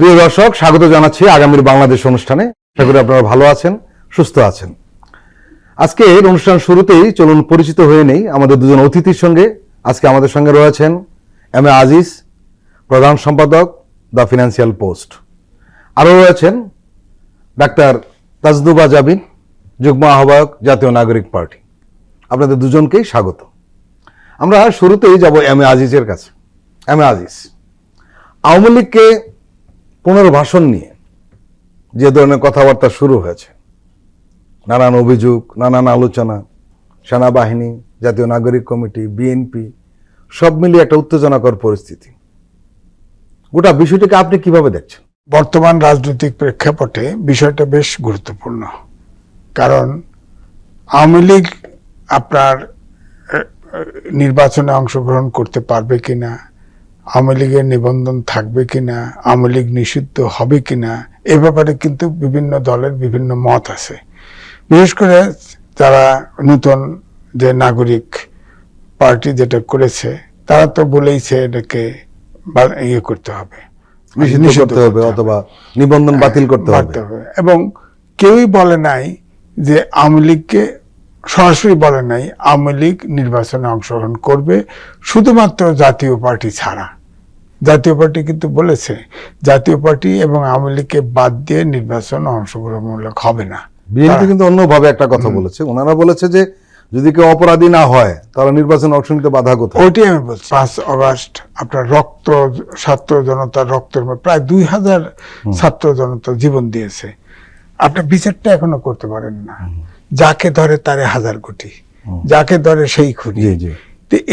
প্রিয় দর্শক, স্বাগত জানাচ্ছি আগামীর বাংলাদেশ অনুষ্ঠানে। আশা করি আপনারা ভালো আছেন, সুস্থ আছেন। আজকে অনুষ্ঠান শুরুতেই চলুন পরিচিত হয়ে নেই আমাদের দুজন অতিথির সঙ্গে। আজকে আমাদের সঙ্গে রয়েছেন এম এ আজিজ, প্রধান সম্পাদক, দ্য ফিনান্সিয়াল পোস্ট। আরও রয়েছেন ডাক্তার তাজদুবা জাবিন, যুগ্ম আহ্বায়ক, জাতীয় নাগরিক পার্টি। আপনাদের দুজনকেই স্বাগত। আমরা শুরুতেই যাব এম এ আজিজের কাছে। এম এ আজিজ, আওয়ামী লীগকে পুনর্বাসন নিয়ে যে ধরনের কথাবার্তা শুরু হয়েছে, নানান অভিযোগ, নানান আলোচনা, সেনাবাহিনী, জাতীয় নাগরিক কমিটি, বিএনপি সব মিলিয়ে একটা উত্তেজনাকর পরিস্থিতি। গোটা বিষয়টিকে আপনি কিভাবে দেখছেন? বর্তমান রাজনৈতিক প্রেক্ষাপটে বিষয়টা বেশ গুরুত্বপূর্ণ। কারণ আওয়ামী লীগ আপনার নির্বাচনে অংশগ্রহণ করতে পারবে কিনা, আওয়ামী লীগের নিবন্ধন থাকবে কিনা, আওয়ামী লীগ নিষিদ্ধ হবে কিনা, এ ব্যাপারে কিন্তু বিভিন্ন দলের বিভিন্ন মত আছে। বিশেষ করে যারা নতুন যে নাগরিক পার্টি যেটা করেছে, তারা তো বলেইছে এটাকে ইয়ে করতে হবে, নিষিদ্ধ করতে হবে অথবা নিবন্ধন বাতিল করতে হবে। এবং কেউই বলে নাই যে আওয়ামী লীগকে, সরাসরি বলে নাই আওয়ামী লীগ নির্বাচনে অংশগ্রহণ করবে, শুধুমাত্র জাতীয় পার্টি ছাড়া। জাতীয় পার্টি কিন্তু বলেছে জাতীয় পার্টি এবং আওয়ামী লীগকে বাদ দিয়ে নির্বাচন অংশগ্রহণমূলক হবে না। বিএনপি কিন্তু অন্যভাবে একটা কথা বলেছে। ওনারা বলেছে যে যদি কেউ অপরাধী না হয় তাহলে নির্বাচন অংশ নিতে বাধা কোথায়? ওইটাই আমি বলছি। 5 আগস্ট আপনার ছাত্র জনতার রক্তের প্রায় 2000 ছাত্র জনতা জীবন দিয়েছে। আপনার বিচারটা এখনো করতে পারেন না। যাকে ধরে তারে 1000 কোটি, যাকে ধরে সেই খুনি।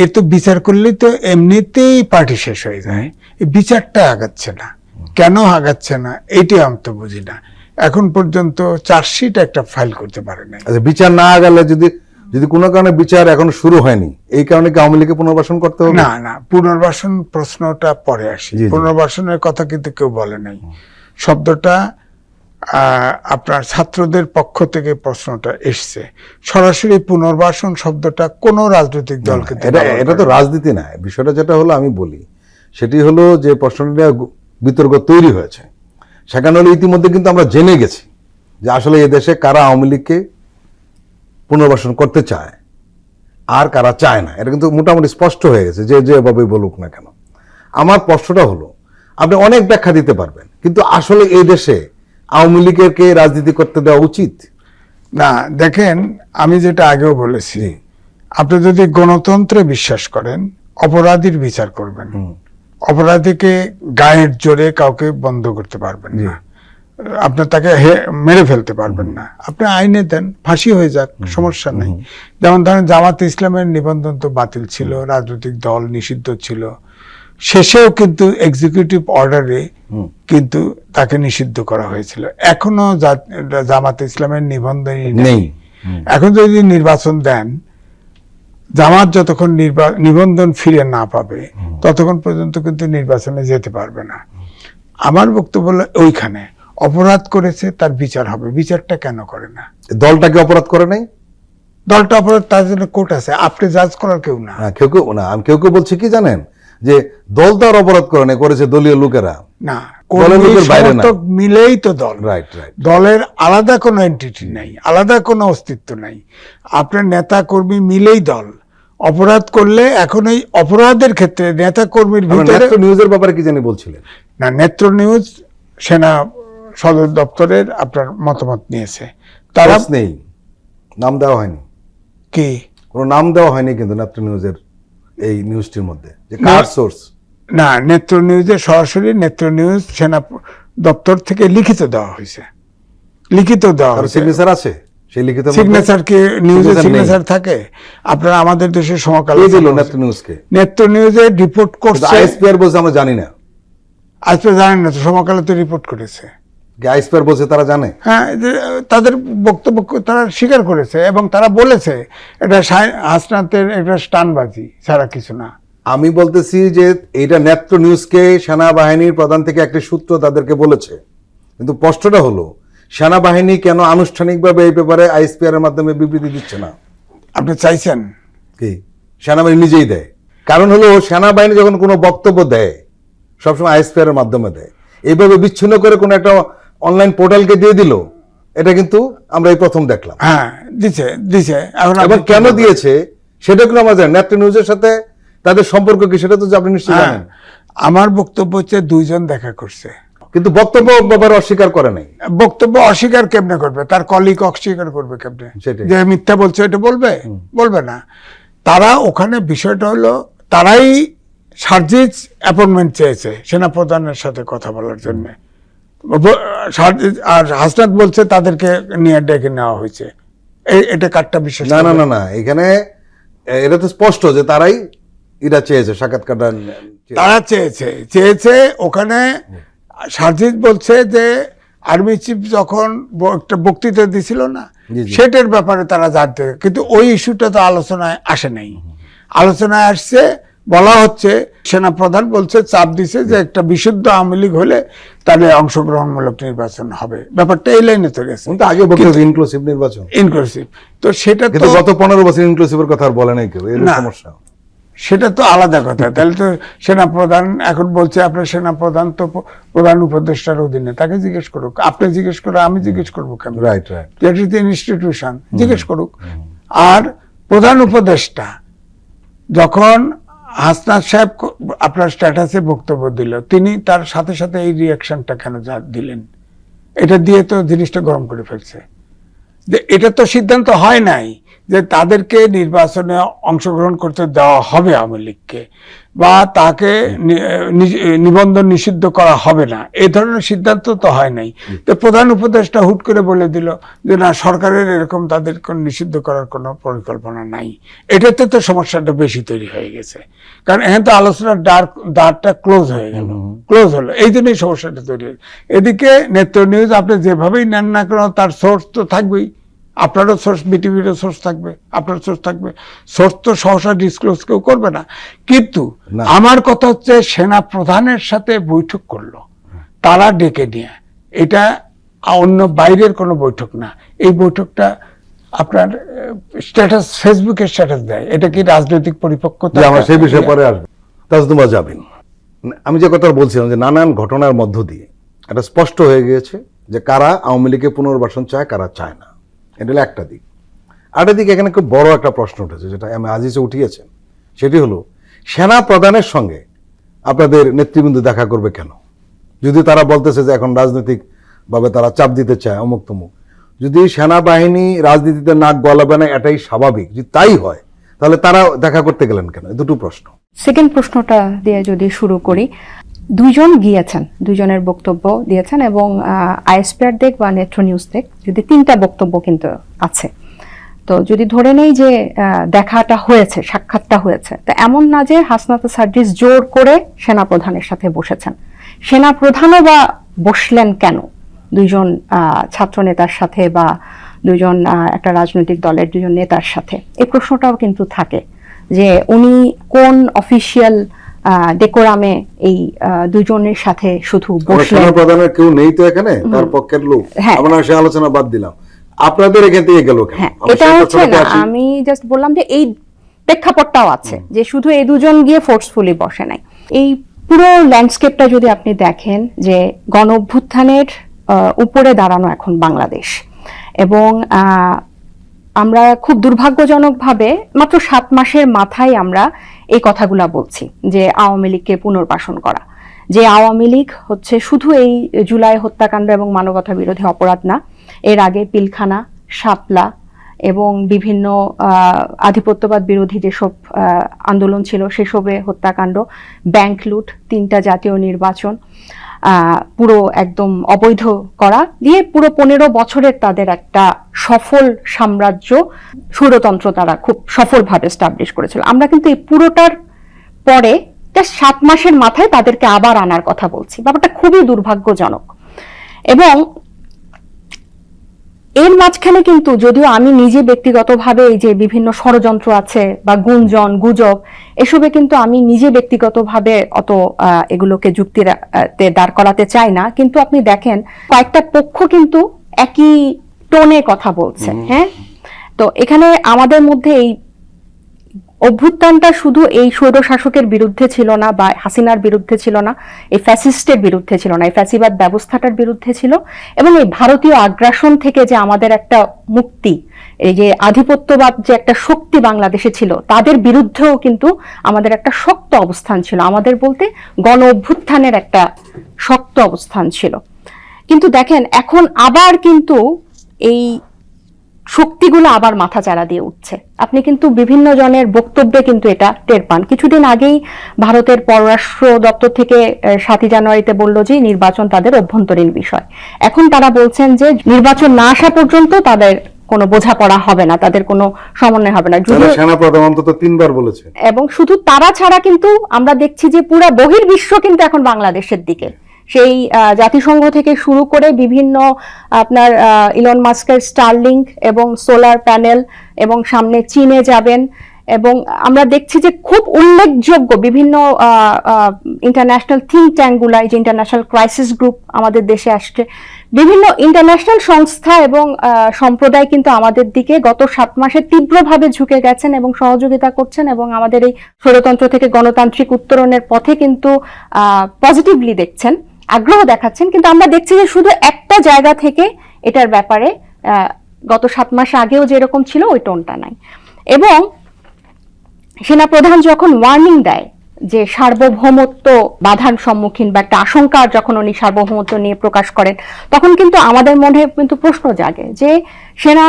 এর তো বিচার করলেই তো এমনিতেই পার্টি শেষ হয়ে যায়। এই বিচারটা আগাচ্ছে না, কেন আগাচ্ছে না এইটাই আমি তো বুঝি না। এখন পর্যন্ত চার্জশিট একটা ফাইল করতে পারে না। আচ্ছা, বিচার না আগালে যদি কোনো কারণে বিচার এখনো শুরু হয়নি, এই কারণে কি আওয়ামী লীগকে পুনর্বাসন করতে হবে? না, পুনর্বাসন প্রশ্নটা পরে আসে। পুনর্বাসনের কথা কিন্তু কেউ বলে নাই। শব্দটা আপনার ছাত্রদের পক্ষ থেকে প্রশ্নটা এসছে। সরাসরি পুনর্বাসন শব্দটা কোন রাজনৈতিক দলকে, এটা তো রাজনীতি না। বিষয়টা যেটা হলো আমি বলি, সেটি হলো যে প্রশ্নটা বিতর্ক তৈরি হয়েছে, সেখানে হলো ইতিমধ্যে কিন্তু আমরা জেনে গেছি যে আসলে এদেশে কারা আওয়ামী লীগকে পুনর্বাসন করতে চায় আর কারা চায় না। এটা কিন্তু মোটামুটি স্পষ্ট হয়ে গেছে, যেভাবেই বলুক না কেন। আমার প্রশ্নটা হলো, আপনি অনেক ব্যাখ্যা দিতে পারবেন, কিন্তু আসলে এই দেশে আওয়ামী লীগকে রাজনীতি করতে দেওয়া উচিত না। দেখেন, আমি যেটা আগেও বলেছি, আপনি যদি গণতন্ত্রে বিশ্বাস করেন, অপরাধীর বিচার করবেন। অপরাধীকে গায়ের জোরে কাউকে বন্ধ করতে পারবেন না, আপনি তাকে মেরে ফেলতে পারবেন না। আপনি আইনে দেন, ফাঁসি হয়ে যাক, সমস্যা নেই। যেমন ধরেন জামাতে ইসলামের নিবন্ধন তো বাতিল ছিল, রাজনৈতিক দল নিষিদ্ধ ছিল, শেষেও কিন্তু এক্সিকিউটিভ অর্ডারে কিন্তু তাকে নিষিদ্ধ করা হয়েছিল। এখনো জামাতে ইসলামের নিবন্ধনই নেই। এখন যদি নির্বাচন দেন, জামাত যতক্ষণ নিবন্ধন ফিরে না পাবে ততক্ষণ পর্যন্ত কিন্তু নির্বাচনে যেতে পারবে না। আমার বক্তব্য হলো, ওইখানে অপরাধ করেছে, তার বিচার হবে। বিচারটা কেন করে না? দলটাকে অপরাধ করে নাই? দলটা অপরাধ, তার জন্য কোর্ট আছে, আপনি জাজ করার কেউ না। আমি কেউ বলছি কি জানেন, যে দল তার অপরাধ করে নাই, করেছে দলীয় লোকেরা। না, সমর্থক মিলেই তো দল। দলের আলাদা কোনো এন্টিটি নাই, আলাদা কোনো অস্তিত্ব নাই। আপনার নেতা কর্মী মিলেই দল। অপরাধ করলে এখন এই অপরাধের ক্ষেত্রে নেতা কর্মীর ভিতরে নিউজের ব্যাপারে কি জানি বলছিলেন না, নেত্র নিউজ সেনা সদর দপ্তরের আপনার মতামত নিয়েছে। তারা নেই, নাম দেওয়া হয়নি। কি কোনো নাম দেওয়া হয়নি কিন্তু নেত্র নিউজের এই নিউজটির মধ্যে, যে কার সোর্স। না, নেত্র নিউজে সরাসরি নেত্র নিউজ সেনা দপ্তর থেকে লিখিত দেওয়া হয়েছে। লিখিত দেওয়া সিগনেচার আছে, সেই লিখিত সিগনেচার কি নিউজে সিগনেচার থাকে? আপনারা আমাদের দেশের সমকালীন নেত্র নিউজকে, নেত্র নিউজে রিপোর্ট করছে। আইএসপিআর বলছে আমরা জানি না। আইএসপিআর জানেন না তো? সমকালীতে রিপোর্ট করেছে। আইএসপিআর বলছে তারা জানে। হ্যাঁ, তাদের বক্তব্য তারা স্বীকার করেছে এবং তারা বলেছে এটা হাসনাতের একটা স্টানবাজি ছাড়া কিছু না। আমি বলতেছি যে এইটা নেত্র নিউজকে সেনাবাহিনীর প্রধান থেকে একটি সূত্র তাদেরকে বলেছে, কিন্তু প্রশ্নটা হলো সেনাবাহিনী কেন আনুষ্ঠানিকভাবে এই ব্যাপারে আইএসপিআর এর মাধ্যমে বিবৃতি দিচ্ছে না? আপনি চাইছেন কি সেনাবাহিনী নিজেই দেয়? কারণ হলো সেনাবাহিনী যখন কোনো বক্তব্য দেয় সবসময় আইএসপিআর এর মাধ্যমে দেয়। এইভাবে বিচ্ছিন্ন করে কোন একটা অনলাইন পোর্টালকে দিয়ে দিল, এটা কিন্তু আমরা এই প্রথম দেখলাম। হ্যাঁ, দিছে দিছে। এখন এবার আপনি কেন দিয়েছে সেটা কিন্তু আমরা জানি। নেত্র নিউজের সাথে তাদের সম্পর্ক কি সেটা তো আপনি নিশ্চয়ই হ্যাঁ, জানেন। আমার বক্তব্য হচ্ছে দুইজন দেখা করছে, কিন্তু বক্তব্য ব্যাপারে অস্বীকার করে নাই। বক্তব্য অস্বীকার কেমনে করবে, তার কলিগ অস্বীকার করবে কেমনে, সেটাই। যে মিথ্যা বলছে এটা বলবে, বলবে না। তারা ওখানে বিষয়টা হলো তারাই সার্জিস অ্যাপয়েন্টমেন্ট চেয়েছে সেনাপ্রধানের সাথে কথা বলার জন্য, আর হাসনাত বলছে তাদেরকে নিয়ে ডেকে নেওয়া হয়েছে। এটা কারটা বিশেষ না না না না, এখানে এটা তো স্পষ্ট যে তারাই এটা চেয়েছে, সাক্ষাৎকারটা তারা চেয়েছে ওখানে। সার্জিস বলছে যে আর্মি চিফ যখন একটা বক্তৃতা দিছিল না, জি, জি। সেটার ব্যাপারে তারা জানতে, কিন্তু ওই ইস্যুটা তো আলোচনায় আসে নাই। আলোচনায় আসছে, বলা হচ্ছে সেনাপ্রধান বলছে, চাপ দিছে যে একটা বিশুদ্ধ আওয়ামী লীগ হলে তাহলে অংশগ্রহণমূলক নির্বাচন হবে। ব্যাপারটা এই লাইনে তো গেছে, কিন্তু আগে বলতে ইনক্লুসিভ নির্বাচন, ইনক্লুসিভ। তো সেটা তো কিন্তু গত 15 বছর ইনক্লুসিভের কথা আর বলে নাই কেউ, এর না। সমস্যা। সেটা তো আলাদা কথা। তাহলে তো সেনাপ্রধান এখন বলছে আপনার সেনাপ্রধান তো প্রধান উপদেষ্টার অধীনে, তাকে জিজ্ঞেস করুক। আপনি জিজ্ঞেস করো, আমি জিজ্ঞেস করবো কেন? Right right. That is the institution, জিজ্ঞেস করুক। আর প্রধান উপদেষ্টা যখন হাসনাত সাহেব আপনার স্ট্যাটাসে বক্তব্য দিল, তিনি তার সাথে সাথে এই রিয়াকশনটা কেন দিলেন? এটা দিয়ে তো জিনিসটা গরম করে ফেলছে। যে এটা তো সিদ্ধান্ত হয় নাই যে তাদেরকে নির্বাচনে অংশগ্রহণ করতে দেওয়া হবে আওয়ামী লীগকে, বা তাকে নিবন্ধন নিষিদ্ধ করা হবে না, এই ধরনের সিদ্ধান্ত তো হয় নাই। তো প্রধান উপদেষ্টা হুট করে বলে দিল যে না, সরকারের এরকম তাদের নিষিদ্ধ করার কোনো পরিকল্পনা নাই। এটাতে তো সমস্যাটা বেশি তৈরি হয়ে গেছে, কারণ এখানে তো আলোচনার দ্বারটা ক্লোজ হয়ে গেল, ক্লোজ হলো, এই জন্যই সমস্যাটা তৈরি হয়েছে। এদিকে নেত্র নিউজ আপনি যেভাবেই নেন না কেন, তার সোর্স তো থাকবেই। আপনারও সোর্স, বিটিভিরও সোর্স থাকবে, আপনার সোর্স থাকবে। সোর্স তো সহসা ডিসক্লোজ কেউ করবে না। কিন্তু আমার কথা হচ্ছে সেনা প্রধানের সাথে বৈঠক করলো তারা ডেকে নিয়ে, এটা অন্য বাইরের কোনো বৈঠক না। এই বৈঠকটা আপনার স্ট্যাটাস, ফেসবুকের স্ট্যাটাস দেয়, এটা কি রাজনৈতিক পরিপক্কতা? আমরা সেই বিষয়ে পরে আসবো। তাজদুমা যাবেন, আমি যে কথা বলছিলাম যে নানান ঘটনার মধ্য দিয়ে এটা স্পষ্ট হয়ে গিয়েছে যে কারা আওয়ামী লীগের পুনর্বাসন চায়, কারা চায় না। এটা হলো একটা দিক। আরেকটা দিক, এখানে খুব বড় একটা প্রশ্ন উঠেছে, যেটা আমি আজিজে উঠিয়েছেন, সেটি হলো সেনা প্রধানের সঙ্গে আপনাদের নেতৃবৃন্দ দেখা করবে কেন? যদি তারা বলতেছে যে এখন রাজনৈতিক ভাবে তারা চাপ দিতে চায় অমুক তমুক, যদি সেনাবাহিনী রাজনীতিতে নাক গলাবে না এটাই স্বাভাবিক, যদি তাই হয় তাহলে তারা দেখা করতে গেলেন কেন? দুটো প্রশ্ন। সেকেন্ড প্রশ্নটা দিয়ে যদি শুরু করি, দুইজন গিয়েছেন, দুইজনের বক্তব্য দিয়েছেন, এবং আইএসপিআর দেখ বা নেত্র নিউজ দেখ, যদি 3টা বক্তব্য কিন্তু আছে। তো যদি ধরে নেই যে দেখাটা হয়েছে, সাক্ষাৎটা হয়েছে, তো এমন না যে হাসনাত সার্জিস জোর করে সেনাপ্রধানের সাথে বসেছেন। সেনাপ্রধানও বা বসলেন কেন দুইজন ছাত্র নেতার সাথে বা দুইজন একটা রাজনৈতিক দলের দুজন নেতার সাথে? এই প্রশ্নটাও কিন্তু থাকে যে উনি কোন অফিসিয়াল ডেকোরামে এই দুজনের সাথে শুধু বসলেন। সেনাপ্রধানের কেউ নেই তো এখানে, তার পক্ষের লোক। আমরা সে আলোচনা বাদ দিলাম, আপনাদের এখান থেকে গেল কেন? হ্যাঁ, এটা হচ্ছে না, আমি জাস্ট বললাম যে এই প্রেক্ষাপটটাও আছে যে শুধু এই দুজন গিয়ে ফোর্সফুলি বসে নাই। এই পুরো ল্যান্ডস্কেপটা যদি আপনি দেখেন, যে গণ অভ্যুত্থানের উপরে দাঁড়ানো এখন বাংলাদেশ, এবং আমরা খুব দুর্ভাগ্যজনকভাবে মাত্র 7 মাসের মাথায় আমরা এই কথাগুলা বলছি যে আওয়ামী লীগকে পুনর্বাসন করা, যে আওয়ামী লীগ হচ্ছে শুধু এই জুলাই হত্যাকাণ্ড এবং মানবতা বিরোধী অপরাধ না, এর আগে পিলখানা, শাপলা এবং বিভিন্ন আধিপত্যবাদ বিরোধী যেসব আন্দোলন ছিল সেসবে হত্যাকাণ্ড, ব্যাংক লুট, 3টা জাতীয় নির্বাচন পুরো একদম অবৈধ করা দিয়ে পুরো 15 বছরের তাদের একটা সফল সাম্রাজ্য, স্বৈরতন্ত্র তারা খুব সফলভাবে এস্টাবলিশ করেছিল। আমরা কিন্তু এই পুরোটার পরে 7 মাসের মাথায় তাদেরকে আবার আনার কথা বলছি। ব্যাপারটা খুবই দুর্ভাগ্যজনক। এবং এর মাঝখানে কিন্তু যদিও আমি নিজে ব্যক্তিগতভাবে এই যে বিভিন্ন ষড়যন্ত্র আছে বা গুঞ্জন গুজব, এসবে কিন্তু আমি নিজে ব্যক্তিগতভাবে অত এগুলোকে যুক্তিতে দাঁড় করাতে চাই না, কিন্তু আপনি দেখেন কয়েকটা পক্ষ কিন্তু একই টোনে কথা বলছে। হ্যাঁ, তো এখানে আমাদের মধ্যে এই অভ্যুত্থানটা শুধু এই স্বৈরশাসকের বিরুদ্ধে ছিল না বা হাসিনার বিরুদ্ধে ছিল না, এই ফ্যাসিস্টের বিরুদ্ধে ছিল না, এই ফ্যাসিবাদ ব্যবস্থাটার বিরুদ্ধে ছিল, এবং এই ভারতীয় আগ্রাসন থেকে যে আমাদের একটা মুক্তি, এই যে আধিপত্যবাদ যে একটা শক্তি বাংলাদেশে ছিল তাদের বিরুদ্ধেও কিন্তু আমাদের একটা শক্ত অবস্থান ছিল, আমাদের বলতে গণ অভ্যুত্থানের একটা শক্ত অবস্থান ছিল। কিন্তু দেখেন এখন আবার কিন্তু এই শক্তিগুলো আবার মাথাচাড়া দিয়ে উঠছে। আপনি কিন্তু বিভিন্ন জনের বক্তব্যে কিন্তু এটা টের পান। কিছুদিন আগেই ভারতের পররাষ্ট্র দপ্তর থেকে 7 জানুয়ারিতে বলল যে নির্বাচন তাদের অভ্যন্তরীণ বিষয়। এখন তারা বলছেন যে নির্বাচন না আসা পর্যন্ত তাদের কোনো বোঝাপড়া হবে না, তাদের কোনো সমন্বয় হবে না। সেনাপ্রধান অন্তত 3 বার বলেছে। এবং শুধু তারা ছাড়া কিন্তু আমরা দেখছি যে পুরো বহির্বিশ্ব কিন্তু এখন বাংলাদেশের দিকে, সেই জাতিসংঘ থেকে শুরু করে বিভিন্ন আপনার ইলন মাস্কের স্টারলিংক এবং সোলার প্যানেল, এবং সামনে চীনে যাবেন, এবং আমরা দেখছি যে খুব উল্লেখযোগ্য বিভিন্ন ইন্টারন্যাশনাল থিঙ্ক ট্যাঙ্কগুলা, যে ইন্টারন্যাশনাল ক্রাইসিস গ্রুপ আমাদের দেশে আসছে, বিভিন্ন ইন্টারন্যাশনাল সংস্থা এবং সম্প্রদায় কিন্তু আমাদের দিকে গত 7 মাসে তীব্রভাবে ঝুঁকে গেছেন এবং সহযোগিতা করছেন, এবং আমাদের এই স্বৈরতন্ত্র থেকে গণতান্ত্রিক উত্তরণের পথে কিন্তু পজিটিভলি দেখছেন, আগ্রহ দেখাচ্ছেন। কিন্তু আমরা দেখছি যে শুধু একটা জায়গা থেকে এটার ব্যাপারে গত 7 মাস আগেও যেরকম ছিল ওই টোনটা নাই। এবং সেনাপ্রধান যখন ওয়ার্নিং দেয় যে সার্বভৌমত্ব বাধার সম্মুখীন বা একটা আশঙ্কা যখন উনি সার্বভৌমত্ব নিয়ে প্রকাশ করেন, তখন কিন্তু আমাদের মনে কিন্তু প্রশ্ন জাগে যে সেনা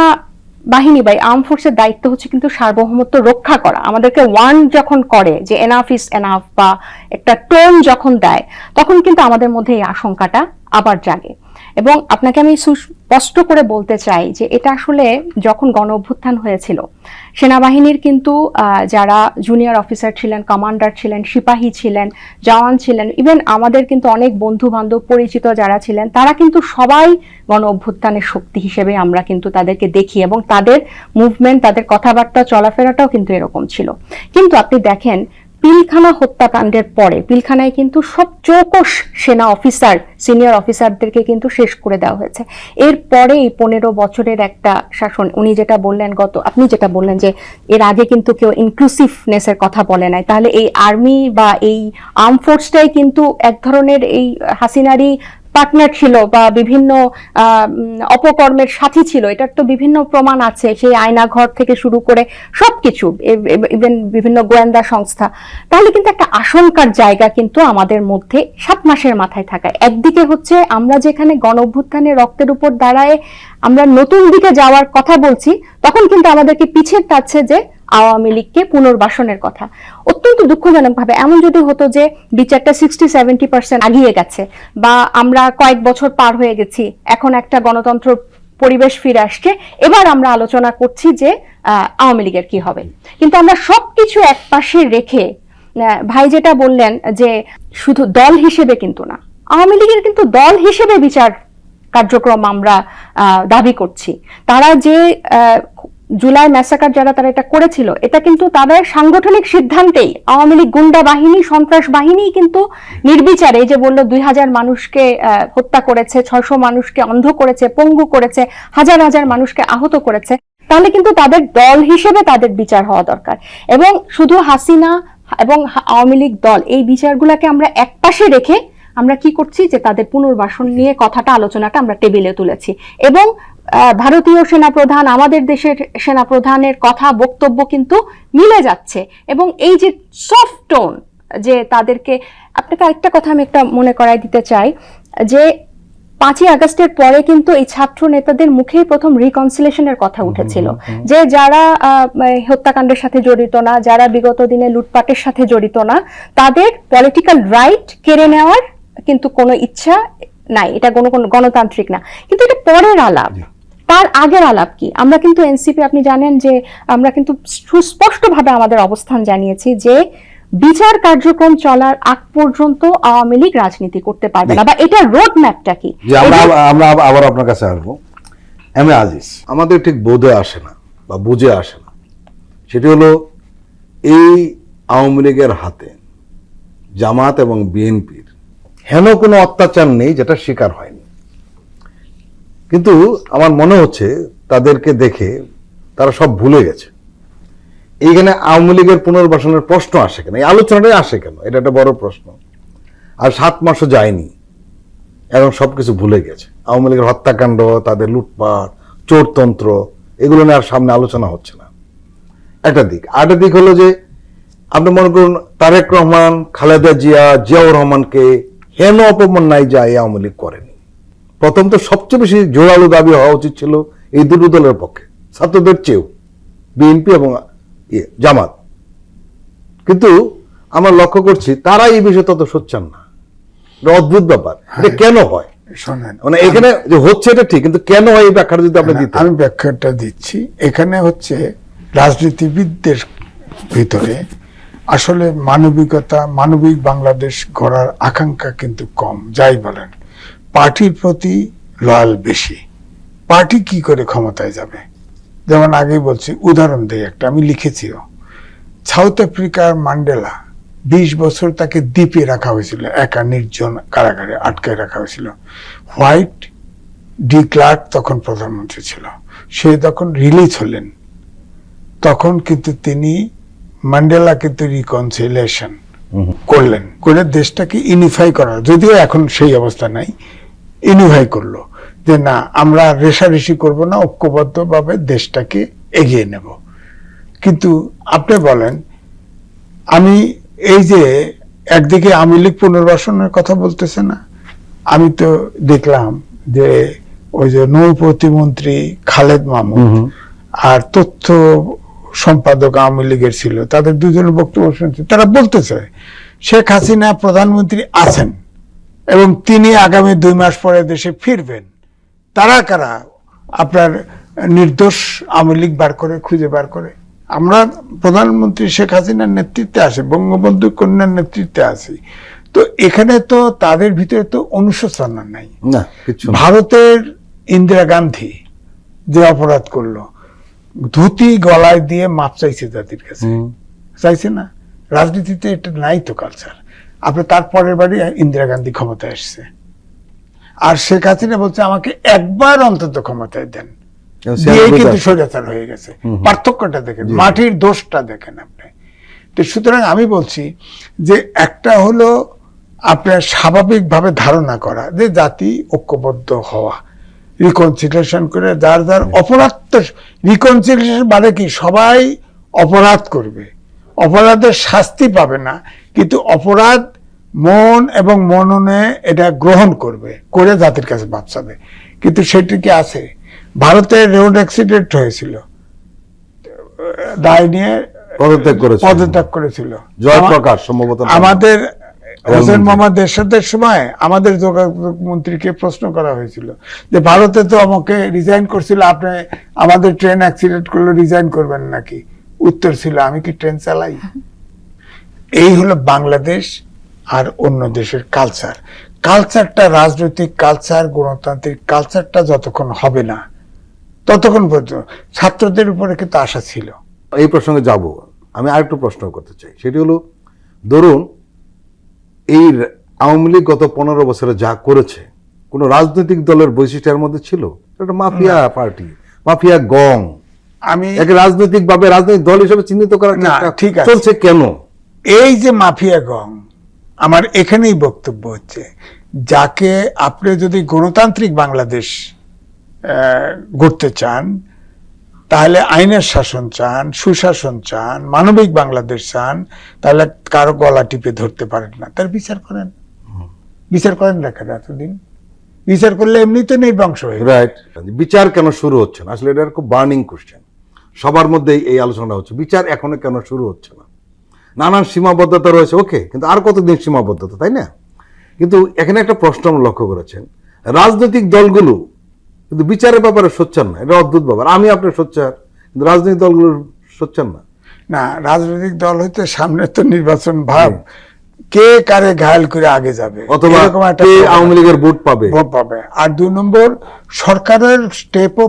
বাহিনী বা আর্ম ফোর্সের দায়িত্ব হচ্ছে কিন্তু সার্বভৌমত্ব রক্ষা করা। আমাদেরকে ওয়ার্ন যখন করে যে এনাফ ইজ এনাফ বা একটা টোন যখন দেয়, তখন কিন্তু আমাদের মধ্যে এই আশঙ্কাটা আবার জাগে। এবং আপনাকে আমি স্পষ্ট করে বলতে চাই যে এটা আসলে যখন গণ অভ্যুত্থান হয়েছিল, সেনাবাহিনীর কিন্তু যারা জুনিয়র অফিসার ছিলেন, কমান্ডার ছিলেন, সিপাহী ছিলেন, জওয়ান ছিলেন, ইভেন আমাদের কিন্তু অনেক বন্ধু বান্ধব পরিচিত যারা ছিলেন, তারা কিন্তু সবাই গণ অভ্যুত্থানের শক্তি হিসেবে আমরা কিন্তু তাদেরকে দেখি, এবং তাদের মুভমেন্ট, তাদের কথাবার্তা, চলাফেরাটাও কিন্তু এরকম ছিল। কিন্তু আপনি দেখেন পিলখানা হত্যাকাণ্ডের পরে পিলখানায় কিন্তু সব চৌকস সেনা অফিসার, সিনিয়র অফিসারদেরকে কিন্তু শেষ করে দেওয়া হয়েছে। এরপরে এই 15 বছরের একটা শাসন, উনি যেটা বললেন আপনি যেটা বললেন যে এর আগে কিন্তু কেউ ইনক্লুসিভনেসের কথা বলে নাই, তাহলে এই আর্মি বা এই আর্ম ফোর্সটাই কিন্তু এক ধরনের এই হাসিনারি পার্টনার ছিল বা বিভিন্ন অপকর্মের সাথী ছিল, এটার তো বিভিন্ন প্রমাণ আছে, সেই আয়নাঘর থেকে শুরু করে সবকিছু, ইভেন বিভিন্ন গোয়েন্দা সংস্থা। তাহলে কিন্তু একটা আশঙ্কার জায়গা কিন্তু আমাদের মধ্যে 7 মাসের মাথায় থাকায়, একদিকে হচ্ছে আমরা যেখানে গণ অভ্যুত্থানের রক্তের উপর দাঁড়ায় আমরা নতুন দিকে যাওয়ার কথা বলছি, তখন কিন্তু আমাদেরকে পিছিয়ে টাচ্ছে যে আওয়ামী লীগকে পুনর্বাসনের কথা। অত্যন্ত দুঃখজনক ভাবে এমন যদি হতো যে বিচারটা 60-70% আগিয়ে গেছে, বা আমরা কয়েক বছর পার হয়ে গেছি, এখন একটা গণতন্ত্র পরিবেশ ফিরে আসছে, এবার আমরা আলোচনা করছি যে আওয়ামী লীগের কি হবে। কিন্তু আমরা সবকিছু একপাশে রেখে ভাই যেটা বললেন যে শুধু দল হিসেবে কিন্তু না, আওয়ামী লীগের কিন্তু দল হিসেবে বিচার কার্যক্রম আমরা দাবি করছি। তারা যে জুলাই ম্যাসাকার যারা তারা এটা করেছিল, এটা কিন্তু তাদের সাংগঠনিক সিদ্ধান্তেই আওয়ামী লীগ গুন্ডা বাহিনী, সন্ত্রাস বাহিনী কিন্তু নির্বিচারে, যে বললো 2000 মানুষকে হত্যা করেছে, 600 মানুষকে অন্ধ করেছে, পঙ্গু করেছে, হাজার হাজার মানুষকে আহত করেছে, তাহলে কিন্তু তাদের দল হিসেবে তাদের বিচার হওয়া দরকার। এবং শুধু হাসিনা এবং আওয়ামী লীগ দল, এই বিচারগুলোকে আমরা একপাশে রেখে আমরা কি করছি যে তাদের পুনর্বাসন নিয়ে কথাটা, আলোচনাটা আমরা টেবিলে তুলেছি। এবং ভারতীয় সেনাপ্রধান, আমাদের দেশের সেনাপ্রধানের কথা, বক্তব্য কিন্তু মিলে যাচ্ছে। এবং এই যে সফট টোন, যে তাদেরকে, আপনাকে আরেকটা কথা আমি একটা মনে করাই দিতে চাই যে 5ই আগস্টের পরে কিন্তু এই ছাত্র নেতাদের মুখেই প্রথম রিকনসিলেশনের কথা উঠেছিল, যে যারা হত্যাকাণ্ডের সাথে জড়িত না, যারা বিগত দিনে লুটপাটের সাথে জড়িত না, তাদের পলিটিক্যাল রাইট কেড়ে নেওয়ার কিন্তু কোনো ইচ্ছা নাই, এটা কোনো গণতান্ত্রিক না। কিন্তু এটা পরের আলাপ, তার আগের আলাপ কি? আমরা কিন্তু এনসিপি, আপনি জানেন যে আমরা কিন্তু সুস্পষ্টভাবে আমাদের অবস্থান জানিয়েছি যে বিচার কার্যক্রম চলার আগ পর্যন্ত আওয়ামী লীগ রাজনীতি করতে পারবে না, বা এটা রোড ম্যাপটা কি। আমরা আবার আপনার কাছে আসবো। এমএ আজিজ, আমাদের ঠিক বোধে আসে না বা বুঝে আসে না, সেটি হলো এই আওয়ামী লীগের হাতে জামাত এবং বিএনপির হেন কোনো অত্যাচার নেই যেটা স্বীকার হয়নি। কিন্তু আমার মনে হচ্ছে তাদেরকে দেখে তারা সব ভুলে গেছে। এইখানে আওয়ামী লীগের পুনর্বাসনের প্রশ্ন আসে কেন, এই আলোচনাটাই আসে কেন, এটা একটা বড় প্রশ্ন। আর 7 মাসও যায়নি, এবং সবকিছু ভুলে গেছে। আওয়ামী লীগের হত্যাকাণ্ড, তাদের লুটপাট, চোরতন্ত্র, এগুলো নিয়ে আর সামনে আলোচনা হচ্ছে না, একটা দিক। আরেকটা দিক হলো যে আপনি মনে করুন তারেক রহমান, খালেদা জিয়া, জিয়াউর রহমানকে হেন অপমান নাই যা এই আওয়ামী লীগ করেনি। প্রথম তো সবচেয়ে বেশি জোরালো দাবি হওয়া উচিত ছিল এই দুটো দলের পক্ষে, ছাত্রদের চেয়েও, বিএনপি এবং জামাত। কিন্তু আমরা লক্ষ্য করছি তারা এই বিষয়ে তত সোচ্চার না। এটা অদ্ভুত ব্যাপার, এটা কেন হয়? শোনেন, মানে এখানে যে হচ্ছে এটা ঠিক, কিন্তু কেন হয় এই ব্যাখ্যাটা যদি আপনি দিতেন। আমি ব্যাখ্যাটা দিচ্ছি। এখানে হচ্ছে রাজনীতিবিদদের ভিতরে আসলে মানবিকতা, মানবিক বাংলাদেশ গড়ার আকাঙ্ক্ষা কিন্তু কম। যাই বলেন, পার্টির প্রতি লয়াল বেশি। পার্টি কি করে ক্ষমতায় যাবে? যেমন আগেই বলছি, উদাহরণ দেই একটা, আমি লিখেছিও। সাউথ আফ্রিকার ম্যান্ডেলা 20 বছর তাকে দ্বীপে রাখা হয়েছিল, একা নির্জন কারাগারে আটকে রাখা হয়েছিল। হোয়াইট ডি ক্লার্ক তখন প্রধানমন্ত্রী ছিল, সে তখন রিলিজ হলেন, তখন কিন্তু তিনি ম্যান্ডেলা কিন্তু রিকনসিলিয়েশন করলেন, করে দেশটাকে ইউনিফাই করার, যদিও এখন সেই অবস্থা নাই, ইউনিফাই করলো যে না, আমরা রেষারেষি করব না, ঐক্যবদ্ধভাবে দেশটাকে এগিয়ে নেব। কিন্তু আপনি বলেন, আমি এই যে একদিকে আওয়ামী লীগ পুনর্বাসনের কথা বলতেছে না, আমি তো দেখলাম যে ওই যে নৌ প্রতিমন্ত্রী খালেদ মাহমুদ আর তথ্য সম্পাদক আওয়ামী লীগের ছিল, তাদের দুজনের বক্তব্য শুনছি, তারা বলতেছে শেখ হাসিনা প্রধানমন্ত্রী আছেন এবং তিনি আগামী 2 মাস পরে দেশে ফিরবেন। তারা কারা? আপনার নির্দোষ আওয়ামী লীগ বার করে, খুঁজে বার করে। আমরা প্রধানমন্ত্রী শেখ হাসিনার নেতৃত্বে আসি, বঙ্গবন্ধু কন্যার নেতৃত্বে আসি, তো এখানে তো তাদের ভিতরে তো অনুশোচনা নাই। ভারতের ইন্দিরা গান্ধী যে অপরাধ করলো, ধুতি গলায় দিয়ে মাপ চাইছে জাতির কাছে, চাইছে না? রাজনীতিতে এটা নাই তো কালচার। আপনি তারপরের বাড়ি ইন্দিরা গান্ধী ক্ষমতায় আসছে, আর শেখ হাসিনা বলছে আমাকে একবার অন্তত ক্ষমতায় দেন, দিয়ে কিন্তু স্বৈরাচার হয়ে গেছে। পার্থক্যটা দেখেন, মাটির দোষটা দেখেন আপনি। তো সুতরাং আমি বলছি যে একটা হলো আপনার স্বাভাবিকভাবে ধারণা করা যে জাতি ঐক্যবদ্ধ হওয়া, রিকনসিলিয়েশন করে যার যার অপরাধ, তো রিকনসিলিয়েশন মানে কি সবাই অপরাধ করবে, অপরাধের শাস্তি পাবে না, কিন্তু অপরাধ মন এবং মননে এটা গ্রহণ করবে, করে জাতির কাছে মাপ চাবে। কিন্তু সেটি কি আছে? ভারতে রোড অ্যাক্সিডেন্ট হয়েছিল, দায় নিয়ে পদত্যাগ করেছিল জয়প্রকাশ, সম্ভবত আমাদের হোসেন মোহাম্মদ এরশাদের সময় আমাদের যোগাযোগ মন্ত্রীকে প্রশ্ন করা হয়েছিল যে ভারতে তো আমাকে রিজাইন করছিল, আপনি আমাদের ট্রেন অ্যাক্সিডেন্ট করলে রিজাইন করবেন নাকি? উত্তর ছিল, আমি কি ট্রেন চালাই? এই হলো বাংলাদেশ আর অন্য দেশের কালচার। কালচারটা, রাজনৈতিক কালচার, গণতান্ত্রিক কালচারটা যতক্ষণ হবে না ততক্ষণ পর্যন্ত ছাত্রদের উপরে কিন্তু আশা ছিল। এই প্রসঙ্গে যাব, আমি আরেকটু প্রশ্ন করতে চাই। সেটি হলো, ধরুন এই আওয়ামী লীগ গত 15 বছরে যা করেছে, কোন রাজনৈতিক দলের বৈশিষ্ট্যের মধ্যে ছিল? এটা মাফিয়া পার্টি, মাফিয়া গং। আমি একে রাজনৈতিক ভাবে রাজনৈতিক দল হিসেবে চিহ্নিত করার ঠিক আছে, চলছে কেন? এই যে মাফিয়া গং, আমার এখানেই বক্তব্য হচ্ছে, যাকে আপনি যদি গণতান্ত্রিক বাংলাদেশ গড়তে চান, তাহলে আইনের শাসন চান, সুশাসন চান, মানবিক বাংলাদেশ চান, তাহলে কারো গলা টিপে ধরতে পারেন না, তার বিচার করেন। বিচার করেন না কেন এতদিন? বিচার করলে এমনিতে নেই বংশ হয়ে। রাইট, বিচার কেন শুরু হচ্ছে না? আসলে এটা খুব বার্নিং কোশ্চেন, সবার মধ্যে এই আলোচনা হচ্ছে, বিচার এখনো কেন শুরু হচ্ছে না? নানান সীমাবদ্ধতা রয়েছে, ওকে, কিন্তু আর কতদিন সীমাবদ্ধতা, তাই না? কিন্তু এখানে একটা প্রশ্ন আমরা লক্ষ্য করেছেন, রাজনৈতিক দলগুলো কিন্তু বিচারের ব্যাপারে সোচ্চার না। এটা অদ্ভুত ব্যাপার। আমি আপনার সোচ্চার, কিন্তু রাজনৈতিক দলগুলো সোচ্চার না। না, রাজনৈতিক দল হইতে সামনে তো নির্বাচন, ভাব কে কারে ঘায়াল করে আগে যাবে, অথবা কে আওয়ামী লীগের ভোট পাবে। আর 2 নম্বর, সরকারের স্টেপও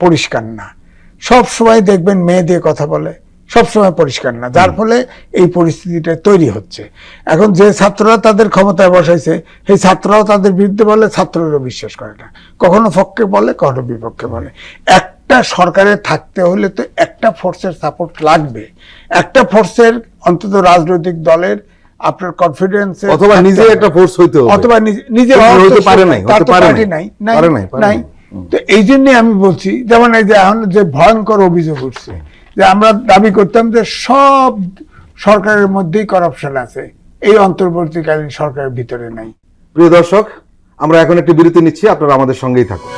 পরিষ্কার না। সব সময় দেখবেন মেয়ে দিয়ে কথা বলে, সবসময় পরিষ্কার না, যার ফলে এই পরিস্থিতিটা তৈরি হচ্ছে। এখন যে ছাত্ররা তাদের ক্ষমতায় বসাইছে, সেই ছাত্ররাও তাদের বিরুদ্ধে বলে, ছাত্ররা বিশ্বাস করে না, কখনো পক্ষে বলে, কখনো বিপক্ষে বলে। একটা সরকারে থাকতে হলে তো একটা ফোর্সের সাপোর্ট লাগবে, একটা ফোর্সের অন্তত রাজনৈতিক দলের আপনার কনফিডেন্স, অথবা নিজে একটা ফোর্স হইতে হবে, অথবা নিজে হতে পারে নাই, তার হতে তো পারে পার্টি নাই, নাই, পারে নাই, পারে নাই। নাই। তো এই জন্য আমি বলছি, যেমন এই যে এখন যে ভয়ঙ্কর অভিযোগ উঠছে যে আমরা দাবি করতাম যে সব সরকারের মধ্যেই করাপশন আছে, এই অন্তর্বর্তীকালীন সরকারের ভিতরে নাই। প্রিয় দর্শক, আমরা এখন একটি বিরতি নিচ্ছি, আপনারা আমাদের সঙ্গেই থাকুন।